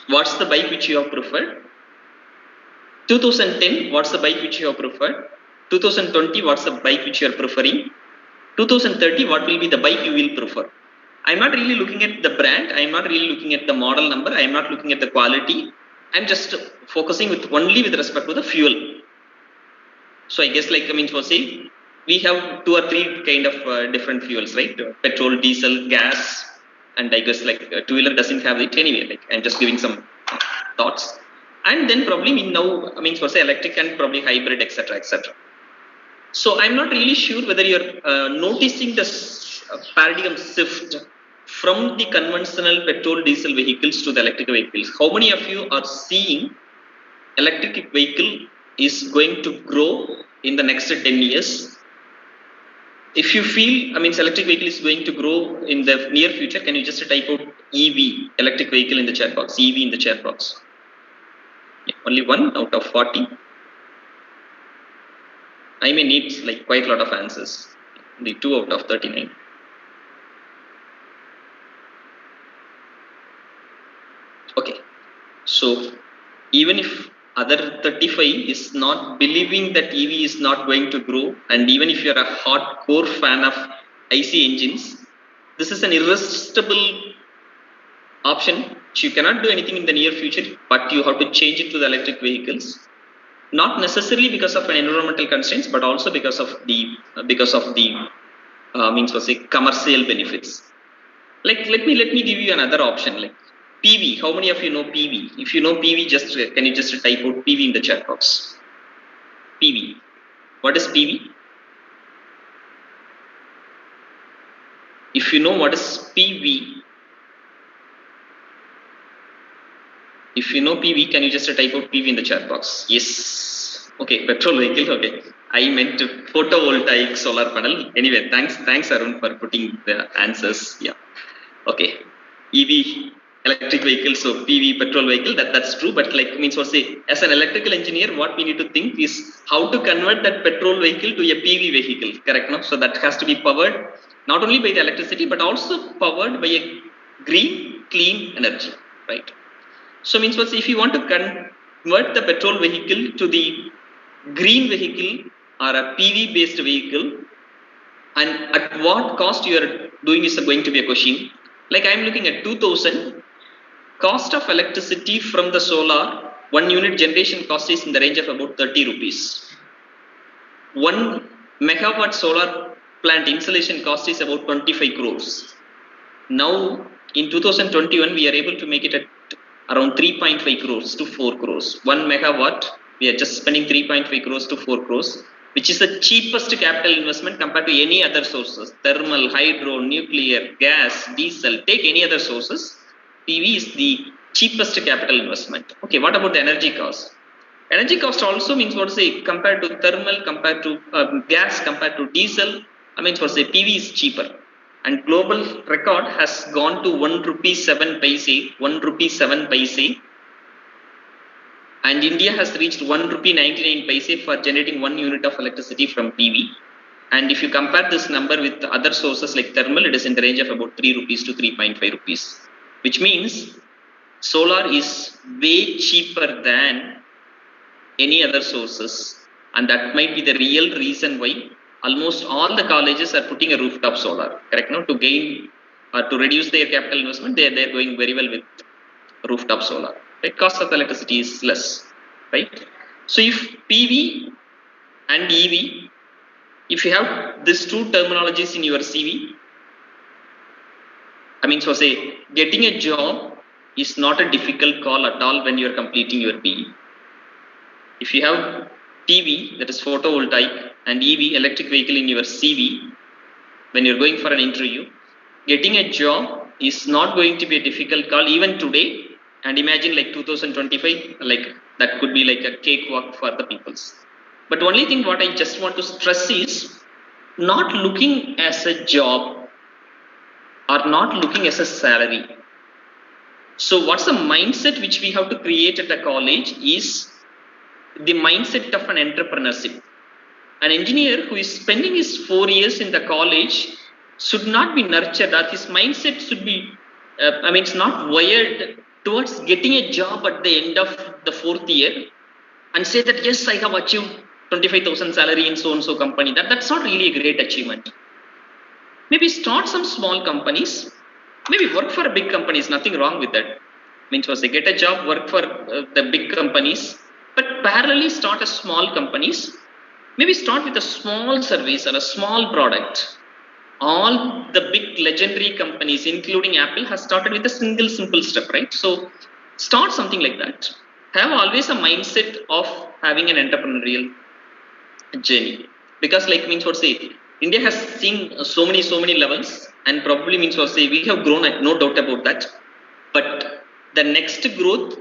what's the bike which you have preferred? 2010, what's the bike which you have preferred? 2020, what's the bike which you are preferring? 2030, what will be the bike you will prefer? I'm not really looking at the brand. I'm not really looking at the model number. I'm not looking at the quality. I'm just focusing only with respect to the fuel. So I guess for say, we have 2 or 3 kind of different fuels, right? Petrol, diesel, gas, and I guess two-wheeler doesn't have it anyway. I'm just giving some thoughts. And then probably for say electric and probably hybrid, etc., etc. So I'm not really sure whether you're noticing this paradigm shift from the conventional petrol diesel vehicles to the electric vehicles. How many of you are seeing electric vehicle is going to grow in the next 10 years? If you feel, electric vehicle is going to grow in the near future, can you just type out EV, electric vehicle in the chat box, EV in the chat box? Yeah, only 1 out of 40. I may need quite a lot of answers. Only 2 out of 39. Okay, so even if other 35 is not believing that EV is not going to grow, and even if you're a hardcore fan of IC engines, this is an irresistible option. You cannot do anything in the near future, but you have to change it to the electric vehicles. Not necessarily because of an environmental constraints, but also because of the commercial benefits. Let me give you another option, PV. How many of you know PV? If you know PV, can you just type out PV in the chat box? PV. What is PV? If you know what is PV, can you just type out PV in the chat box? Yes. Okay, petrol vehicle. Okay, I meant photovoltaic solar panel. Anyway, thanks Arun for putting the answers. Yeah. Okay, EV. Electric vehicle, so PV, petrol vehicle, that's true, but as an electrical engineer, what we need to think is how to convert that petrol vehicle to a PV vehicle, correct? No? So that has to be powered not only by the electricity, but also powered by a green, clean energy, right? So if you want to convert the petrol vehicle to the green vehicle or a PV based vehicle, and at what cost you are doing is going to be a question. Like I'm looking at 2000, cost of electricity from the solar, 1 unit generation cost is in the range of about 30 rupees. 1 megawatt solar plant installation cost is about 25 crores. Now in 2021, we are able to make it at around 3.5 crores to 4 crores. 1 megawatt, we are just spending 3.5 crores to 4 crores, which is the cheapest capital investment compared to any other sources. Thermal, hydro, nuclear, gas, diesel, take any other sources. PV is the cheapest capital investment. Okay, what about the energy cost? Energy cost also means what to say, compared to thermal, compared to gas, compared to diesel, I mean what to say, PV is cheaper. And global record has gone to 1 rupee 7 paise, 1 rupee 7 paise. And India has reached 1 rupee 99 paise for generating 1 unit of electricity from PV. And if you compare this number with other sources like thermal, it is in the range of about 3 rupees to 3.5 rupees, which means solar is way cheaper than any other sources. And that might be the real reason why almost all the colleges are putting a rooftop solar, correct? No, to gain or to reduce their capital investment, they're going very well with rooftop solar. Right? Cost of electricity is less, right? So if PV and EV, if you have these two terminologies in your CV, I mean, so say getting a job is not a difficult call at all when you are completing your PE. If you have PV, that is photovoltaic, and EV, electric vehicle, in your CV, when you're going for an interview, getting a job is not going to be a difficult call even today. And imagine like 2025, like that could be like a cakewalk for the peoples. But only thing what I just want to stress is not looking as a job or not looking as a salary. So what's the mindset which we have to create at a college is the mindset of an entrepreneurship. An engineer who is spending his 4 years in the college should not be nurtured, that his mindset should be, it's not wired towards getting a job at the end of the 4th year and say that, yes, I have achieved 25,000 salary in so-and-so company. That's not really a great achievement. Maybe start some small companies, maybe work for big companies, nothing wrong with that. Means was they get a job, work for the big companies, but parallelly start a small companies. Maybe start with a small service or a small product. All the big legendary companies, including Apple, has started with a single simple step, right? So start something like that. Have always a mindset of having an entrepreneurial journey. Because like means what say, India has seen so many levels, and probably means what say, we have grown, no doubt about that. But the next growth,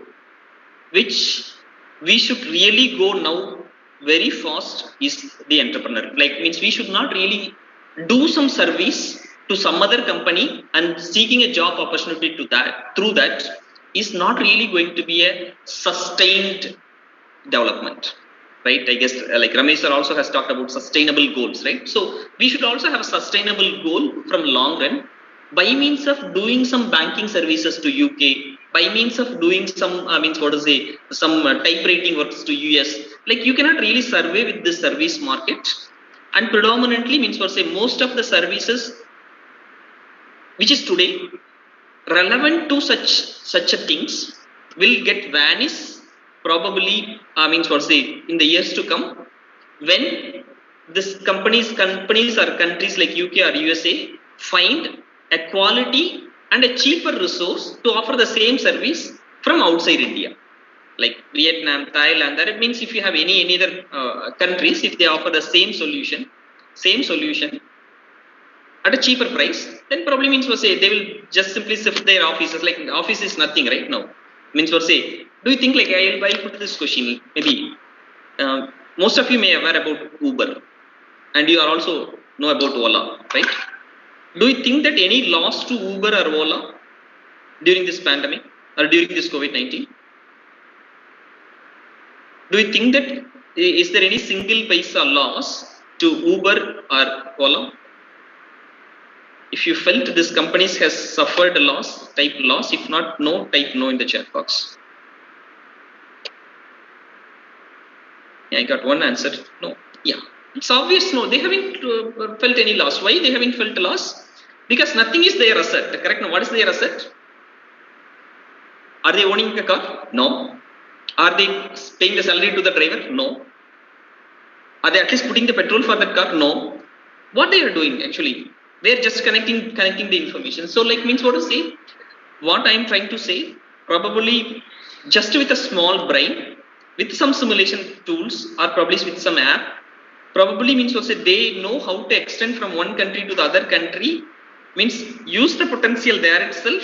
which we should really go now very fast, is the entrepreneur. Like means we should not really do some service to some other company and seeking a job opportunity to that through that is not really going to be a sustained development, right? I guess like Ramesh sir also has talked about sustainable goals, right? So we should also have a sustainable goal from long run by means of doing some banking services to UK, by means of doing some, some typewriting works to US. Like you cannot really survey with this service market, and predominantly means for say most of the services which is today relevant to such a things will get vanish probably means for say in the years to come, when this companies or countries like UK or USA find a quality and a cheaper resource to offer the same service from outside India, like Vietnam, Thailand. That it means if you have any other countries, if they offer the same solution at a cheaper price, then probably means for say they will just simply shift their offices. Like office is nothing right now. Means for say, do you think like I'll put this question? Maybe most of you may aware about Uber, and you are also know about Ola, right? Do you think that any loss to Uber or Ola during this pandemic or during this COVID-19? Do you think that is there any single paisa loss to Uber or Ola? If you felt this companies has suffered a loss, type loss. If not, no, type no in the chat box. I got one answer. No. Yeah. It's obvious. No, they haven't felt any loss. Why they haven't felt loss? Because nothing is their asset. Correct? No. What is their asset? Are they owning a car? No. Are they paying the salary to the driver? No. Are they at least putting the petrol for that car? No. What they are doing actually? They are just connecting the information. So like means what to say? What I am trying to say, probably just with a small brain, with some simulation tools, or probably with some app, probably means what say they know how to extend from one country to the other country, means use the potential there itself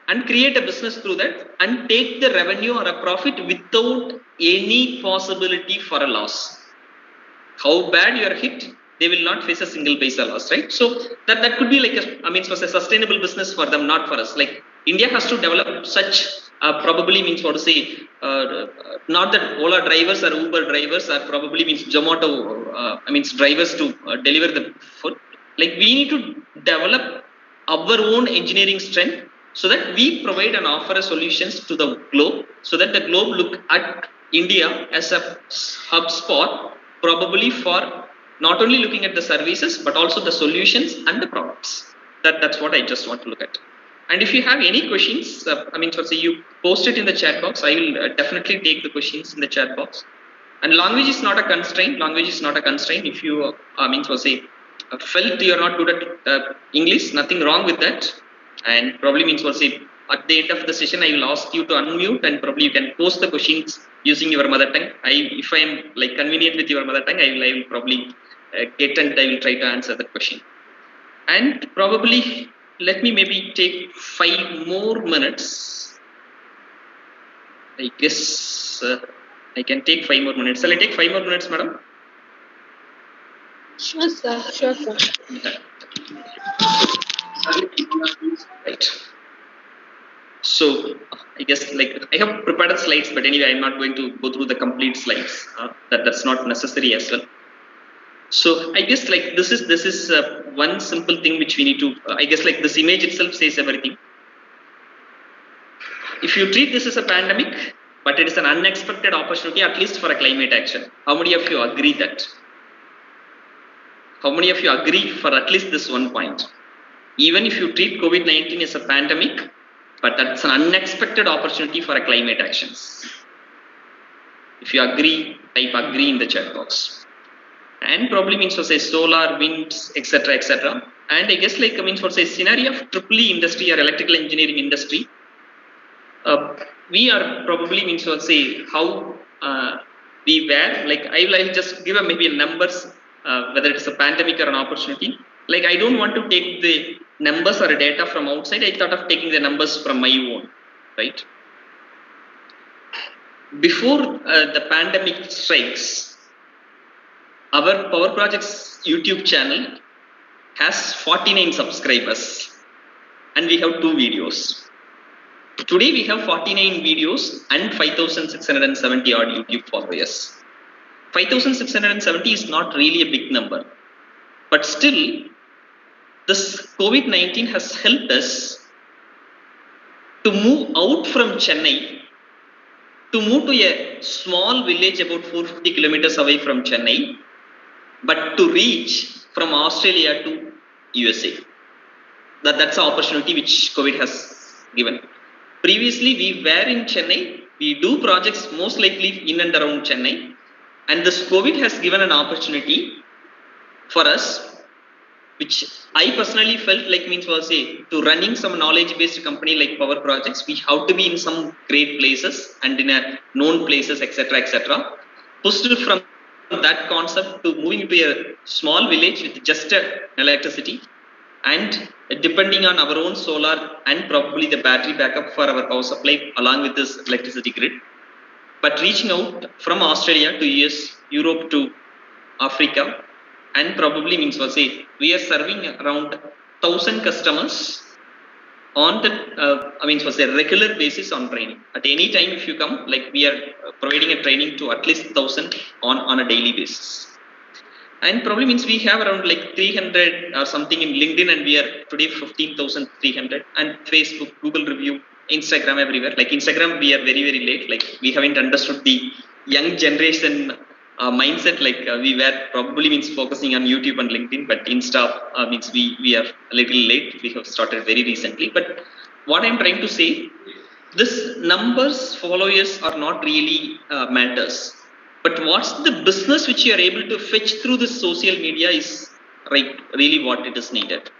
and create a business through that and take the revenue or a profit without any possibility for a loss. How bad you are hit, they will not face a single paisa loss, right? So that could be like a sustainable business for them, not for us. Like India has to develop such probably means what to say, not that Ola drivers or Uber drivers are probably means Zomato means drivers to deliver the food. Like we need to develop our own engineering strength so that we provide and offer solutions to the globe, so that the globe look at India as a hub spot, probably for not only looking at the services but also the solutions and the products. That's what I just want to look at. And if you have any questions, you post it in the chat box. I will definitely take the questions in the chat box. And language is not a constraint. Language is not a constraint. If you felt you are not good at English, nothing wrong with that. And probably at the end of the session, I will ask you to unmute and probably you can post the questions using your mother tongue. If I am like convenient with your mother tongue, I will probably get and I will try to answer the question. And probably let me maybe take 5 more minutes. I guess I can take 5 more minutes. Shall I take 5 more minutes, madam? Sure, sir. Sure, sir. Right. So I guess like I have prepared slides, but anyway, I'm not going to go through the complete slides. That's not necessary as well. So I guess like this is one simple thing which we need to. I guess like this image itself says everything. If you treat this as a pandemic, but it is an unexpected opportunity, at least for a climate action. How many of you agree that? How many of you agree for at least this one point? Even if you treat COVID-19 as a pandemic, but that's an unexpected opportunity for a climate actions. If you agree, type agree in the chat box. And probably means for say solar, winds, etc., etc. And I guess like means for say scenario of EEE industry or electrical engineering industry. We are probably means for say how we were like I'll just give maybe a numbers whether it's a pandemic or an opportunity. Like I don't want to take the numbers or data from outside. I thought of taking the numbers from my own, right? Before the pandemic strikes, our Power Projects YouTube channel has 49 subscribers and we have 2 videos. Today we have 49 videos and 5,670 odd YouTube followers. 5,670 is not really a big number, but still this COVID-19 has helped us to move out from Chennai, to move to a small village about 450 kilometers away from Chennai, but to reach from Australia to USA. That's an opportunity which COVID has given. Previously, we were in Chennai. We do projects most likely in and around Chennai. And this COVID has given an opportunity for us, which I personally felt like means was to running some knowledge-based company like Power Projects, we have to be in some great places and in a known places, etc., etc. Pushed from that concept to moving to a small village with just electricity and depending on our own solar and probably the battery backup for our power supply along with this electricity grid. But reaching out from Australia to US, Europe to Africa, and probably means was we are serving around 1,000 customers on the regular basis on training. At any time if you come, like we are providing a training to at least 1,000 on a daily basis. And probably means we have around like 300 or something in LinkedIn and we are today 15,300 and Facebook, Google review, Instagram everywhere. Like Instagram, we are very, very late. Like we haven't understood the young generation mindset, like we were probably means focusing on YouTube and LinkedIn, but Insta means we are a little late. We have started very recently. But what I'm trying to say, this numbers, followers are not really matters. But what's the business which you are able to fetch through this social media is really what it is needed.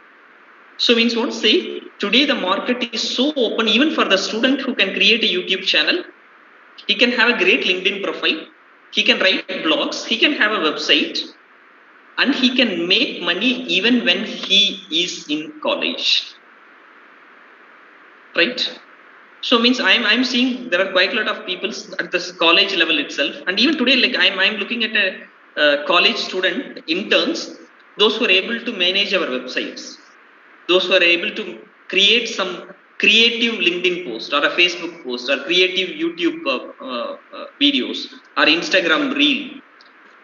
So means what to say, today the market is so open, even for the student who can create a YouTube channel. He can have a great LinkedIn profile. He can write blogs. He can have a website. And he can make money even when he is in college. Right? So means I'm seeing there are quite a lot of people at this college level itself. And even today, like I'm looking at a college student, interns, those who are able to manage our websites. Those who are able to create some creative LinkedIn post or a Facebook post or creative YouTube videos or Instagram reel.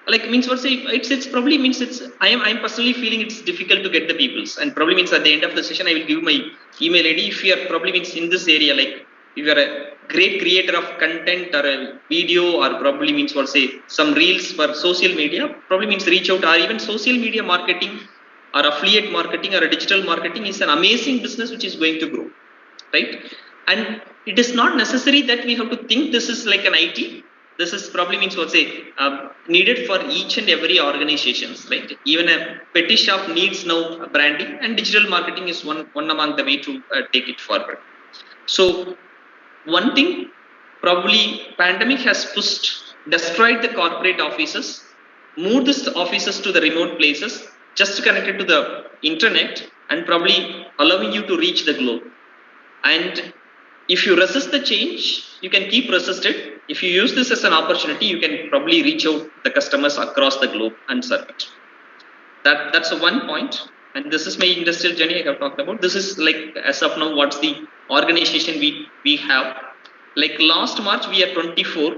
Like means what say it's probably means it's I'm personally feeling it's difficult to get the peoples, and probably means at the end of the session I will give my email ID if you are probably means in this area, like if you are a great creator of content or a video or probably means what say some reels for social media, probably means reach out, or even social media marketing or affiliate marketing or a digital marketing is an amazing business which is going to grow, right? And it is not necessary that we have to think this is like an IT. This is probably means what say needed for each and every organizations, right? Even a petty shop needs now branding, and digital marketing is one among the way to take it forward. So one thing, probably pandemic has destroyed the corporate offices, moved the offices to the remote places, just connected to the internet, and probably allowing you to reach the globe. And if you resist the change, you can keep resisted. If you use this as an opportunity, you can probably reach out the customers across the globe and serve it. That's one point. And this is my industrial journey I have talked about. This is like as of now, what's the organization we have. Like last March, we are 24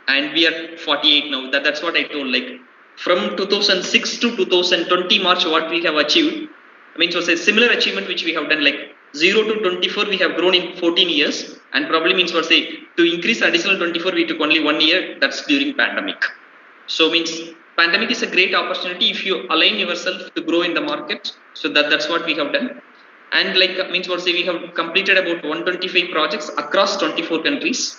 and we are 48 now. That's what I told. Like from 2006 to 2020 March, what we have achieved, I mean, it was a similar achievement which we have done, like 0 to 24, we have grown in 14 years, and probably means what say, to increase additional 24, we took only 1 year, that's during pandemic. So means pandemic is a great opportunity if you align yourself to grow in the market. So that's what we have done. And like means what say, we have completed about 125 projects across 24 countries,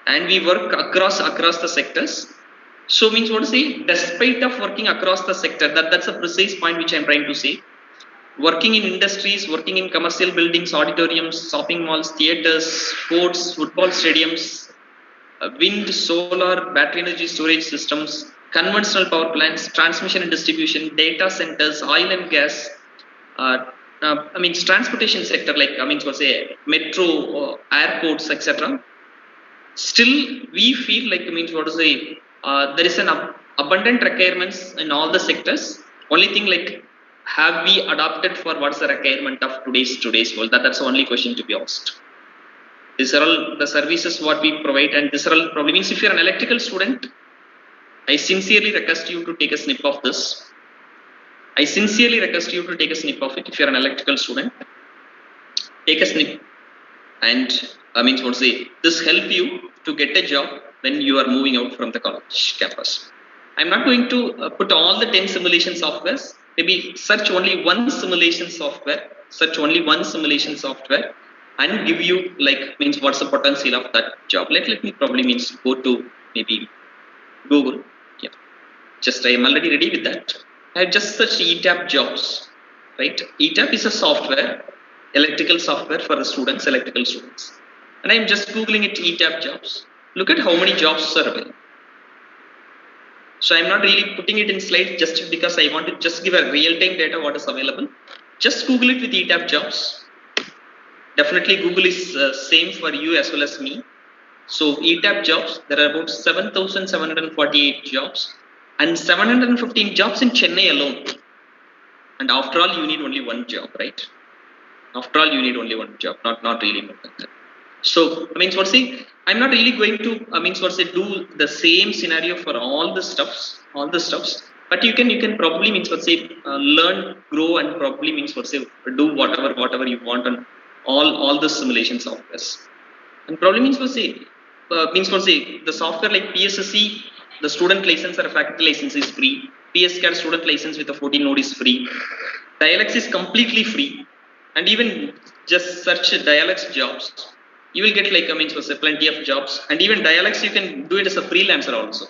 and we work across the sectors. So means what to say, despite of working across the sector, that's a precise point which I'm trying to say. Working in industries, working in commercial buildings, auditoriums, shopping malls, theaters, sports, football stadiums, wind, solar, battery energy storage systems, conventional power plants, transmission and distribution, data centers, oil and gas, I mean transportation sector, like I mean what say metro, airports, etc. Still, we feel like I mean what to say, there is an abundant requirements in all the sectors. Only thing like, have we adopted for what's the requirement of today's world? That's the only question to be asked. These are all the services what we provide, and these are all probably means if you're an electrical student, I sincerely request you to take a snip of this. I sincerely request you to take a snip of it. If you're an electrical student, take a snip, and I mean what to say, this help you to get a job when you are moving out from the college campus. I'm not going to put all the 10 simulation softwares. Maybe search only one simulation software, and give you like means what's the potential of that job. Let me probably means go to maybe Google. Yeah, just I am already ready with that. I have just searched ETAP jobs, right? ETAP is a software, electrical software for the electrical students. And I am just Googling it, ETAP jobs. Look at how many jobs are available. So I'm not really putting it in slide just because I want to just give a real-time data what is available. Just Google it with ETAP jobs. Definitely Google is same for you as well as me. So ETAP jobs, there are about 7,748 jobs and 715 jobs in Chennai alone. And after all, you need only one job, right? After all, you need only one job, not really more than that. So, I mean, I'm not really going to, do the same scenario for all the stuffs, but you can probably learn, grow, and probably do whatever you want on all the simulation softwares. And probably the software like PSSC The student license or faculty license is free. PS-CAD student license with a 14 node is free. Dialects is completely free. And even just search dialects jobs. You will get like, plenty of jobs. And even dialects, you can do it as a freelancer also.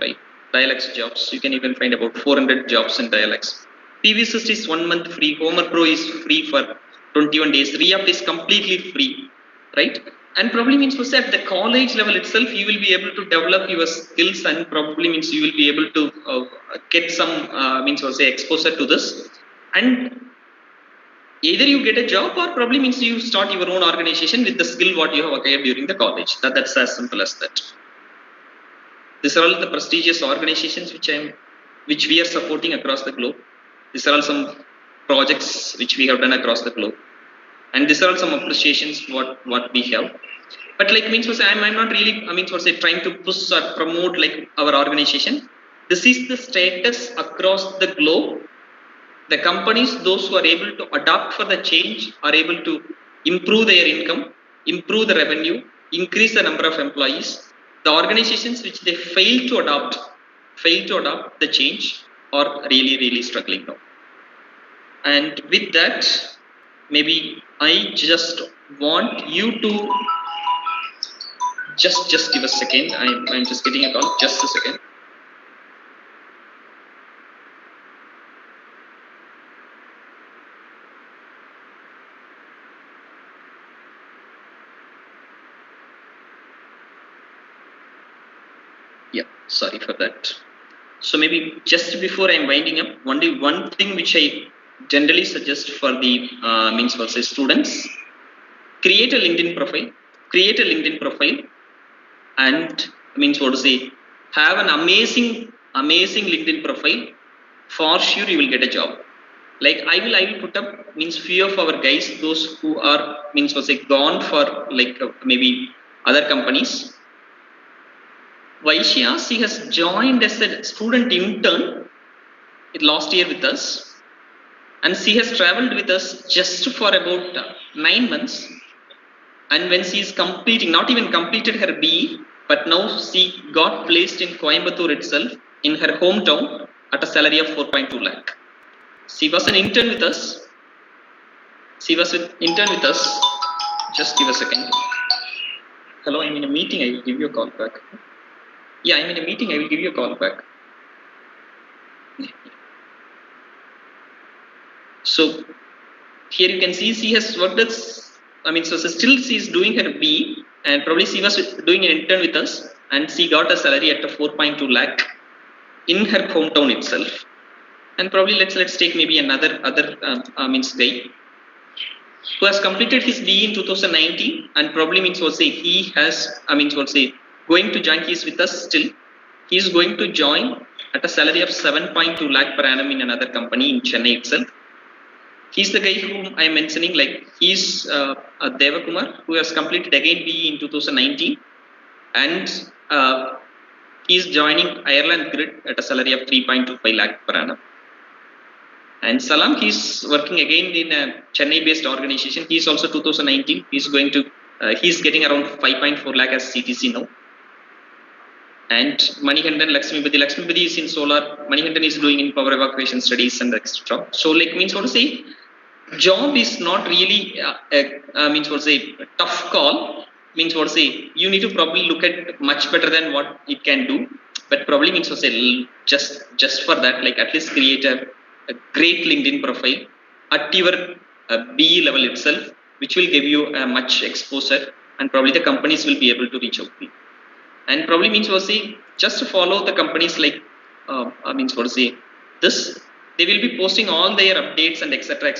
Right? Dialects jobs. You can even find about 400 jobs in dialects. PVSys is 1 month free. Homer Pro is free for 21 days. React is completely free. Right? And probably means at the college level itself, you will be able to develop your skills and probably means you will be able to get some exposure to this. And either you get a job or probably means you start your own organization with the skill what you have acquired during the college. That's as simple as that. These are all the prestigious organizations which we are supporting across the globe. These are all some projects which we have done across the globe. And these are all some appreciations what we have. But like I'm not really trying to push or promote like our organization. This is the status across the globe. The companies, those who are able to adapt for the change, are able to improve their income, improve the revenue, increase the number of employees. The organizations which they fail to adopt the change are really, really struggling now. And with that, maybe I just want you to just give a second. I'm just getting a call. Just a second. Yeah, sorry for that. So maybe just before I'm winding up, only one thing which I generally suggest for the students: create a LinkedIn profile, and have an amazing LinkedIn profile. For sure, you will get a job. Like I will put up few of our guys, those who are gone for maybe other companies. Vaishya, she has joined as a student intern last year with us, and she has traveled with us just for about 9 months. And when she is completing, not even completed her BE, but now she got placed in Coimbatore itself, in her hometown, at a salary of 4.2 lakh. She was an intern with us. Just give a second. Hello, I'm in a meeting. I will give you a call back. Yeah, I'm in a meeting. I will give you a call back. So here you can see she has worked as, still she is doing her BE, and probably she was doing an intern with us, and she got a salary at a 4.2 lakh in her hometown itself. And probably let's take maybe another guy who has completed his BE in 2019, and probably he has going to join. He is with us still. He is going to join at a salary of 7.2 lakh per annum in another company in Chennai itself. He's the guy whom I'm mentioning, like he's Selvakumar, who has completed again BE in 2019, and he's joining Ireland Grid at a salary of 3.25 lakh per annum. And Salam, he's working again in a Chennai-based organization. He's also 2019. He's getting around 5.4 lakh as CTC now. And Manikandan, Lakshmipati is in solar. Manikandan is doing in power evacuation studies and etc. So job is not really a tough call. You need to probably look at much better than what it can do. But probably just for that, like at least create a great LinkedIn profile at your BE level itself, which will give you a much exposure, and probably the companies will be able to reach out to you. And probably just follow the companies like this. They will be posting all their updates and etc.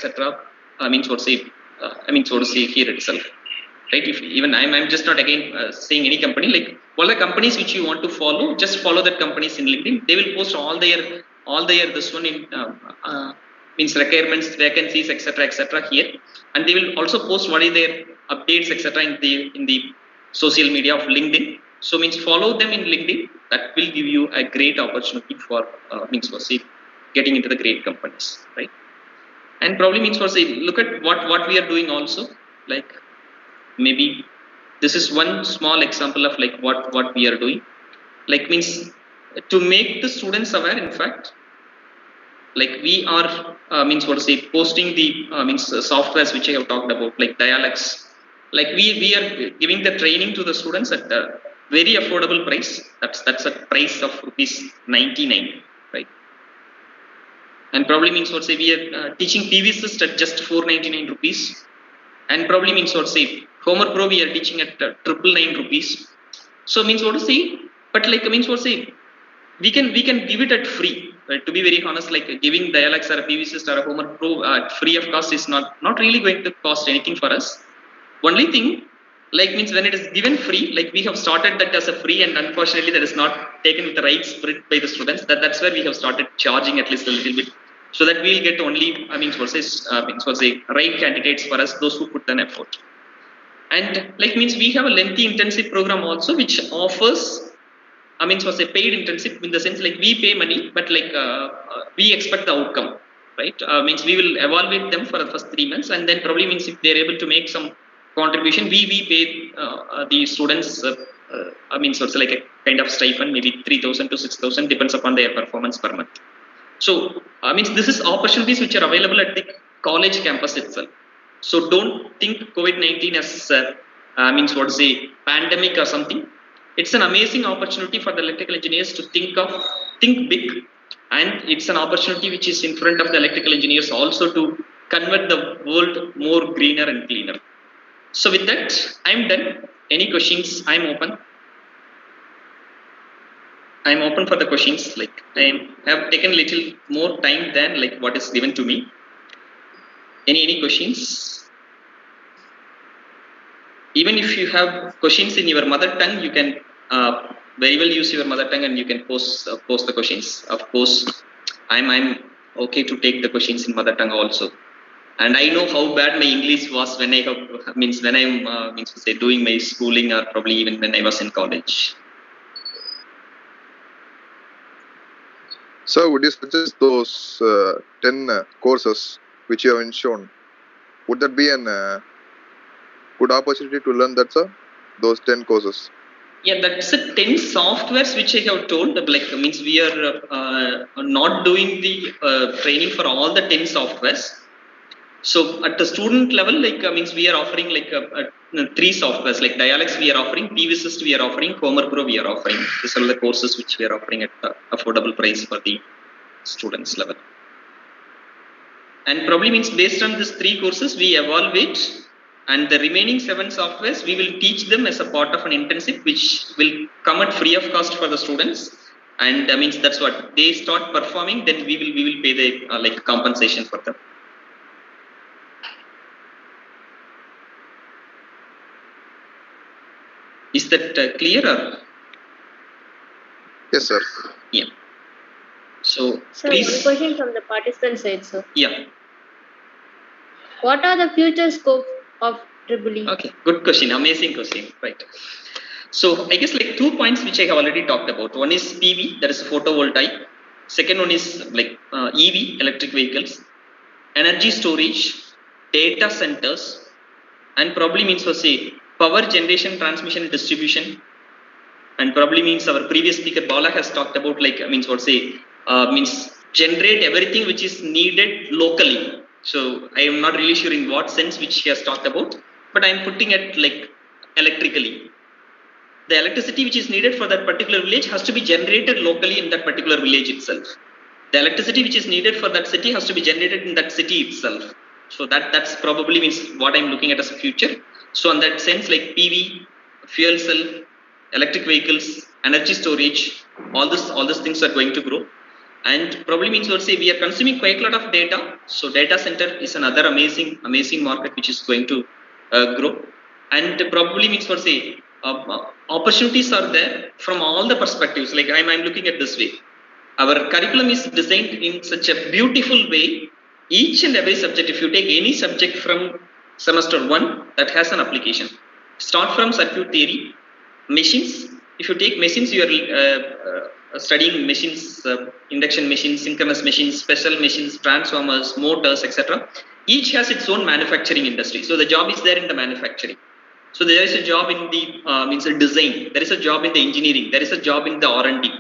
Here itself, right? If even I'm just not again saying any company, like all the companies which you want to follow, just follow that companies in LinkedIn. They will post all their this one in requirements, vacancies, etc. here, and they will also post what is their updates, etc. in the social media of LinkedIn. So follow them in LinkedIn. That will give you a great opportunity for getting into the great companies, right? And probably look at what we are doing also. Like maybe this is one small example of like what we are doing. like means to make the students aware, in fact, like we are posting the softwares which I have talked about, like Dialects. Like we are giving the training to the students at a very affordable price. That's a price of ₹99, right? And probably means we are teaching PVSys at just ₹499, and probably means Homer Pro we are teaching at ₹999. So means but like we can give it at free. Right? To be very honest, like giving Dialects or a PVSys or a Homer Pro at free of cost is not really going to cost anything for us. Only thing, like means when it is given free, like we have started that as a free, and unfortunately that is not taken with the right spirit by the students. That's where we have started charging at least a little bit, so that we'll get only right candidates for us, those who put an effort. And like means we have a lengthy intensive program also, which offers paid intensive, in the sense like we pay money, but like we expect the outcome, right? Means we will evaluate them for the first 3 months, and then probably means if they're able to make some contribution, we pay the students like a kind of stipend, maybe 3,000 to 6,000, depends upon their performance per month. So this is opportunities which are available at the college campus itself. So don't think COVID-19 as pandemic or something. It's an amazing opportunity for the electrical engineers to think big, and it's an opportunity which is in front of the electrical engineers also to convert the world more greener and cleaner. So with that, I'm done. Any questions? I'm open. I'm open for the questions. Like I have taken a little more time than like what is given to me. Any questions? Even if you have questions in your mother tongue, you can very well use your mother tongue, and you can post the questions. Of course, I'm okay to take the questions in mother tongue also. And I know how bad my English was when I'm doing my schooling, or probably even when I was in college. So would you suggest those 10 courses which you have shown? Would that be an good opportunity to learn that, sir? Those 10 courses? Yeah, that's the 10 softwares which I have told. Like means we are not doing the training for all the 10 softwares. So at the student level, like we are offering like 3 softwares, like Dialects we are offering, PVSys we are offering, Homer Pro we are offering. These are the courses which we are offering at affordable price for the students level. And probably means based on these 3 courses we evaluate, and the remaining 7 softwares we will teach them as a part of an intensive, which will come at free of cost for the students. And means that's what they start performing, then we will pay the like compensation for them. Is that clear? Or? Yes, sir. Yeah. So, sir, please. one question from the participant side, sir. Yeah. What are the future scopes of EEE? Okay, good question. Amazing question. Right. So, I guess like 2 points which I have already talked about. One is PV, that is photovoltaic. Second one is like EV, electric vehicles, energy storage, data centers, and probably means power generation, transmission, and distribution. And probably means our previous speaker Bala has talked about like generate everything which is needed locally. So I am not really sure in what sense which he has talked about, but I am putting it like electrically. The electricity which is needed for that particular village has to be generated locally in that particular village itself. The electricity which is needed for that city has to be generated in that city itself. So that's probably means what I'm looking at as a future. So in that sense, like PV, fuel cell, electric vehicles, energy storage, all these things are going to grow. And probably means we are consuming quite a lot of data. So data center is another amazing market which is going to grow. And probably means opportunities are there from all the perspectives. Like I'm looking at this way. Our curriculum is designed in such a beautiful way. Each and every subject, if you take any subject from semester 1, that has an application. Start from circuit theory, machines. If you take machines, you are studying machines, induction machines, synchronous machines, special machines, transformers, motors, etc. Each has its own manufacturing industry. So the job is there in the manufacturing. So there is a job in the means a design. There is a job in the engineering. There is a job in the R&D.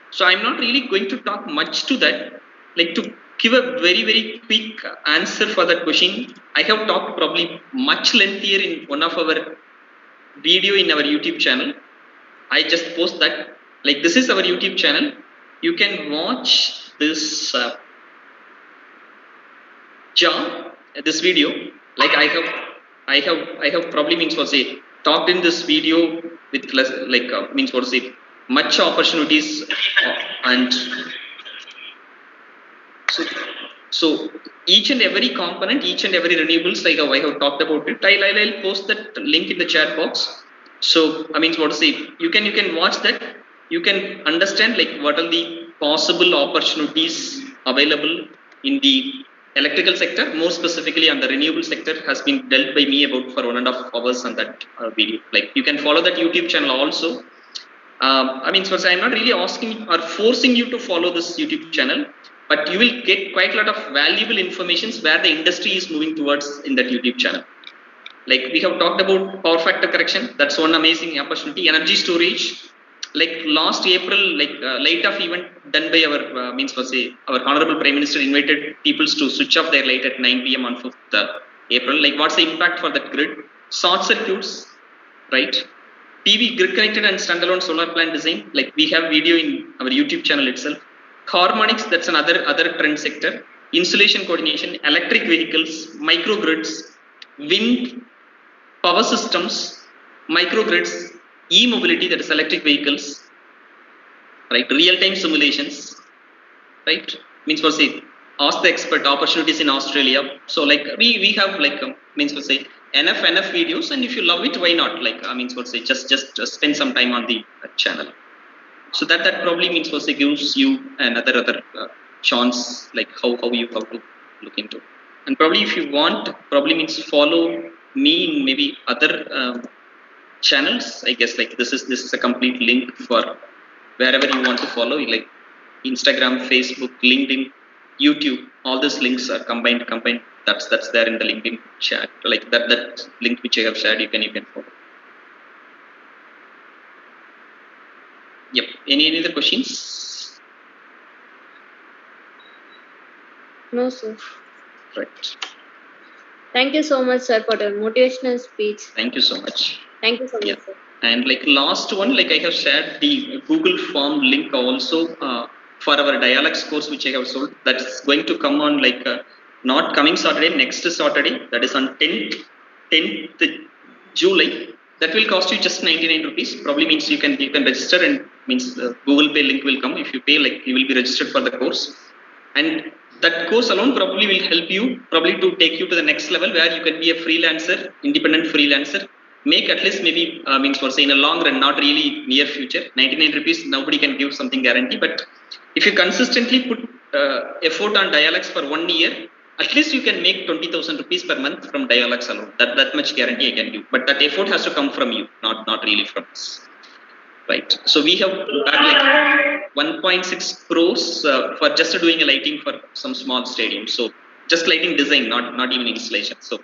So I'm not really going to talk much to that. Like to give a very quick answer for that question, I have talked probably much lengthier in one of our video in our YouTube channel. I just post that. Like this is our YouTube channel. You can watch this job, this video. Like I have probably means what say talked in this video with less like means what say much opportunities and so each and every component, each and every renewables, like I have talked about it. I'll post that link in the chat box. So I mean what to say, you can watch that. You can understand like what are the possible opportunities available in the electrical sector, more specifically on the renewable sector, has been dealt by me about for 1.5 hours on that video. Like you can follow that YouTube channel also. I mean, so I'm not really asking or forcing you to follow this YouTube channel, but you will get quite a lot of valuable information where the industry is moving towards in that YouTube channel. Like we have talked about power factor correction. That's one amazing opportunity. Energy storage. Like last April, like light off event done by our means for say our Honorable Prime Minister invited people to switch off their light at 9 p.m. on 5th April. Like what's the impact for that grid? Short circuits, right? PV grid connected and standalone solar plant design. Like we have video in our YouTube channel itself. Harmonics, that's another trend sector. Insulation coordination, electric vehicles, microgrids, wind, power systems, microgrids, e-mobility, that is electric vehicles, right? Real-time simulations, right? Means for say, ask the expert, opportunities in Australia. So like we have like means for say enough videos, and if you love it, why not? Like means for say just spend some time on the channel. So that probably means for say gives you another chance, like how you have to look into. And probably if you want, probably means follow me in maybe other channels. I guess like this is a complete link for wherever you want to follow, like Instagram, Facebook, LinkedIn, YouTube. All these links are combined. That's there in the LinkedIn chat. Like that link which I have shared, you can follow. Yep. Any other questions? No, sir. Right. Thank you so much, sir, for the motivational speech. Thank you so much. Thank you so much, sir. And like last one, like I have shared the Google Form link also for our dialects course which I have sold. That's going to come on like not coming Saturday, next Saturday. That is on 10th July. That will cost you just 99 rupees. Probably means you can register, and means the Google Pay link will come. If you pay, like you will be registered for the course. And that course alone probably will help you probably to take you to the next level where you can be a freelancer, independent freelancer. Make at least maybe means for say in a long run, not really near future. 99 rupees, nobody can give something guarantee. But if you consistently put effort on dialects for 1 year, at least you can make 20,000 rupees per month from dialects alone. That much guarantee I can give. But that effort has to come from you, not really from us. Right. So we have got like 1.6 crores for just doing a lighting for some small stadium. So just lighting design, not even installation. So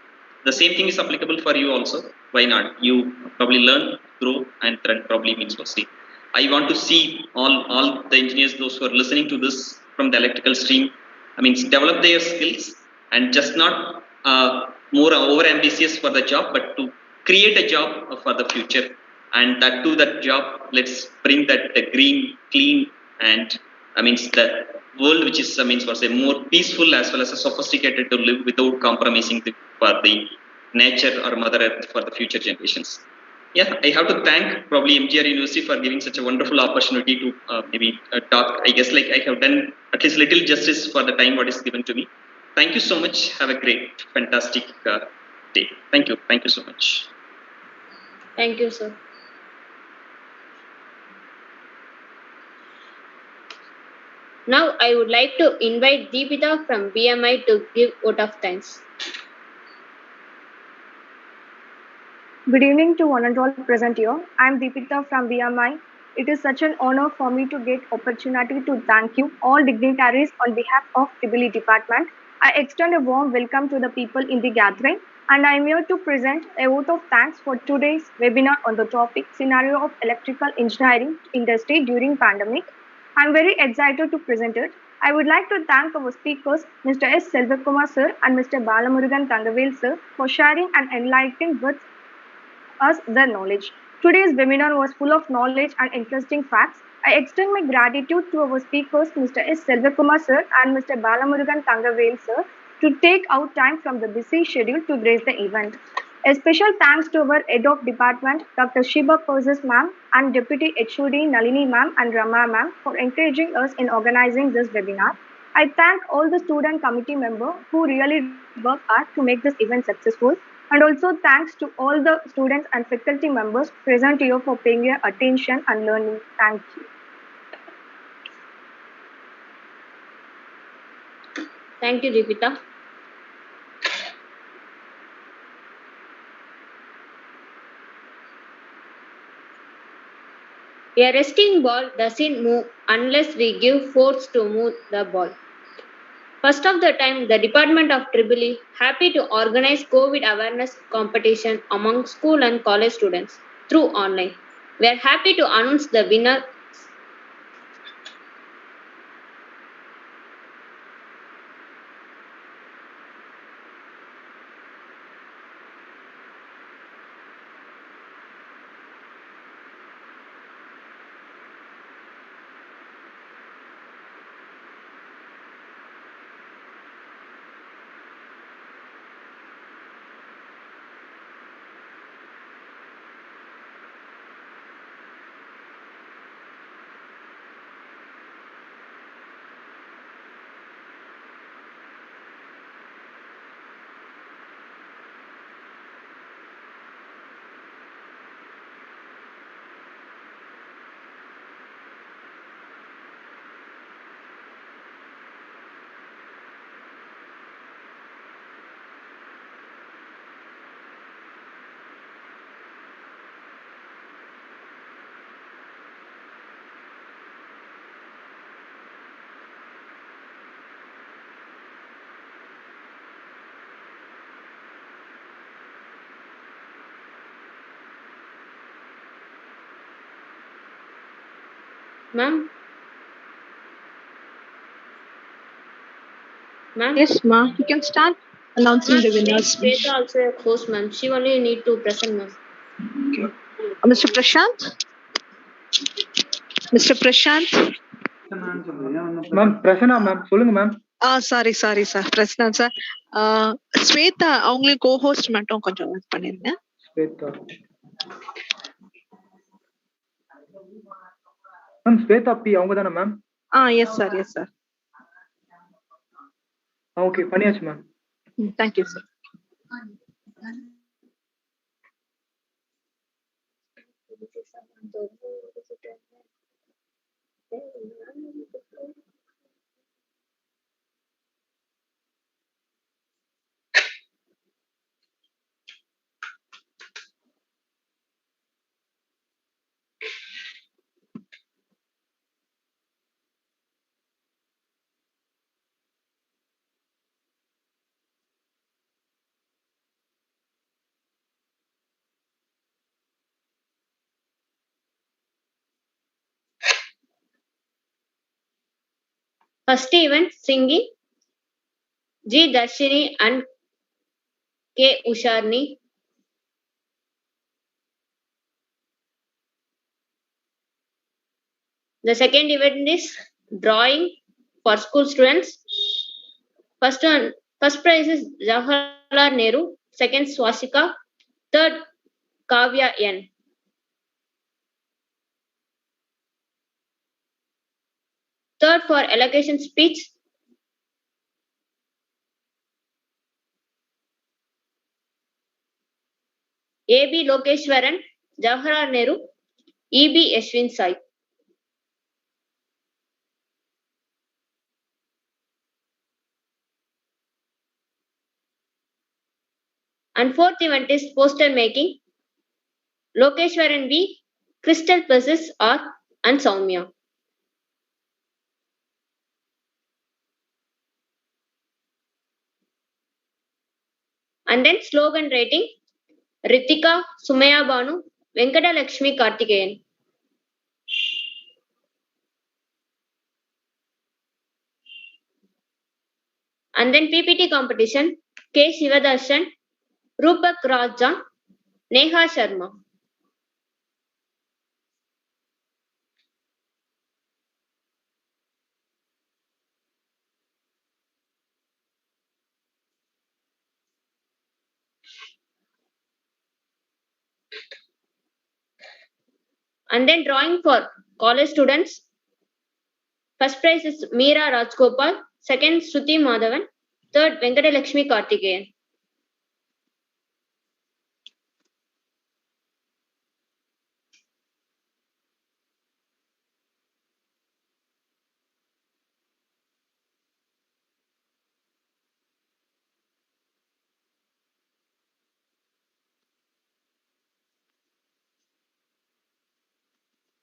the same thing is applicable for you also. Why not? You probably learn, grow, and then probably means for see. I want to see all the engineers, those who are listening to this from the electrical stream, I mean, develop their skills and just not more over ambitious for the job, but to create a job for the future. And that job, let's bring that green, clean, and I mean the world which is means for say more peaceful as well as sophisticated to live without compromising for the nature or Mother Earth for the future generations. Yeah, I have to thank probably M.G.R. University for giving such a wonderful opportunity to maybe talk. I guess like I have done at least little justice for the time what is given to me. Thank you so much. Have a great, fantastic day. Thank you. Thank you so much. Thank you, sir. Now I would like to invite Deepika from BMI to give vote of thanks. Good evening to one and all present here. I am Deepika from BMI. It is such an honor for me to get opportunity to thank you all dignitaries on behalf of EEE department. I extend a warm welcome to the people in the gathering. and I am here to present a vote of thanks for today's webinar on the topic Scenario of Electrical Engineering Industry During Pandemic. I am very excited to present it. I would like to thank our speakers, Mr. S. Selvakumar sir and Mr. Balamurugan Thangavel sir, for sharing and enlightening with us their knowledge. Today's webinar was full of knowledge and interesting facts. I extend my gratitude to our speakers, Mr. S. Selvakumar sir and Mr. Balamurugan Thangavel sir, to take out time from the busy schedule to grace the event. A special thanks to our Head of Department, Dr. Sheeba Percis ma'am and Deputy HOD Nalini ma'am and Rama ma'am for encouraging us in organizing this webinar. I thank all the student committee members who really work hard to make this event successful. And also thanks to all the students and faculty members present here for paying your attention and learning. Thank you. Thank you, Deepika. A resting ball doesn't move unless we give force to move the ball. First of the time, the Department of EEE happy to organize COVID awareness competition among school and college students through online. We are happy to announce the winner. Ma'am? Ma'am? Yes, Ma, you can start announcing the winners. Shweta also a host, ma'am. She only need to present, ma'am. Okay. Mr. Prashant? Mr. Prashant? Ma'am Prasanna ma'am சொல்லுங்க ma'am. Sorry sir Prasanna sir. Shweta அவங்களுக்கு cohost மட்டும் கொஞ்சம் பண்ணிருங்க. Shweta ma'am, Shweta B அவங்க தானே ma'am? Yes sir. Okay, பண்ணியாச்சு ma'am. Thank you sir. First event singing G. Darshini and K. Usharni. The second event is drawing for school students. First prize is Jawaharlal Nehru, second Swastika, third Kavya N. Third for allocation speech, A.B. Lokeshwaran, Jawaharlal Nehru, E.B. Ashwin Sai. And fourth event is poster making, Lokeshwaran B, Crystal Percis R, and Soumya. And then slogan writing, Ritika, Sumaya Banu, Venkata Lakshmi Kartikeyan. And then PPT competition, K. Shivadarshan, Rupak Raja, Neha Sharma. And then drawing for college students. First prize is Meera Rajgopal, second Shruti Madhavan, third Venkata Lakshmi Kartikeyan.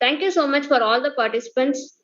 Thank you so much for all the participants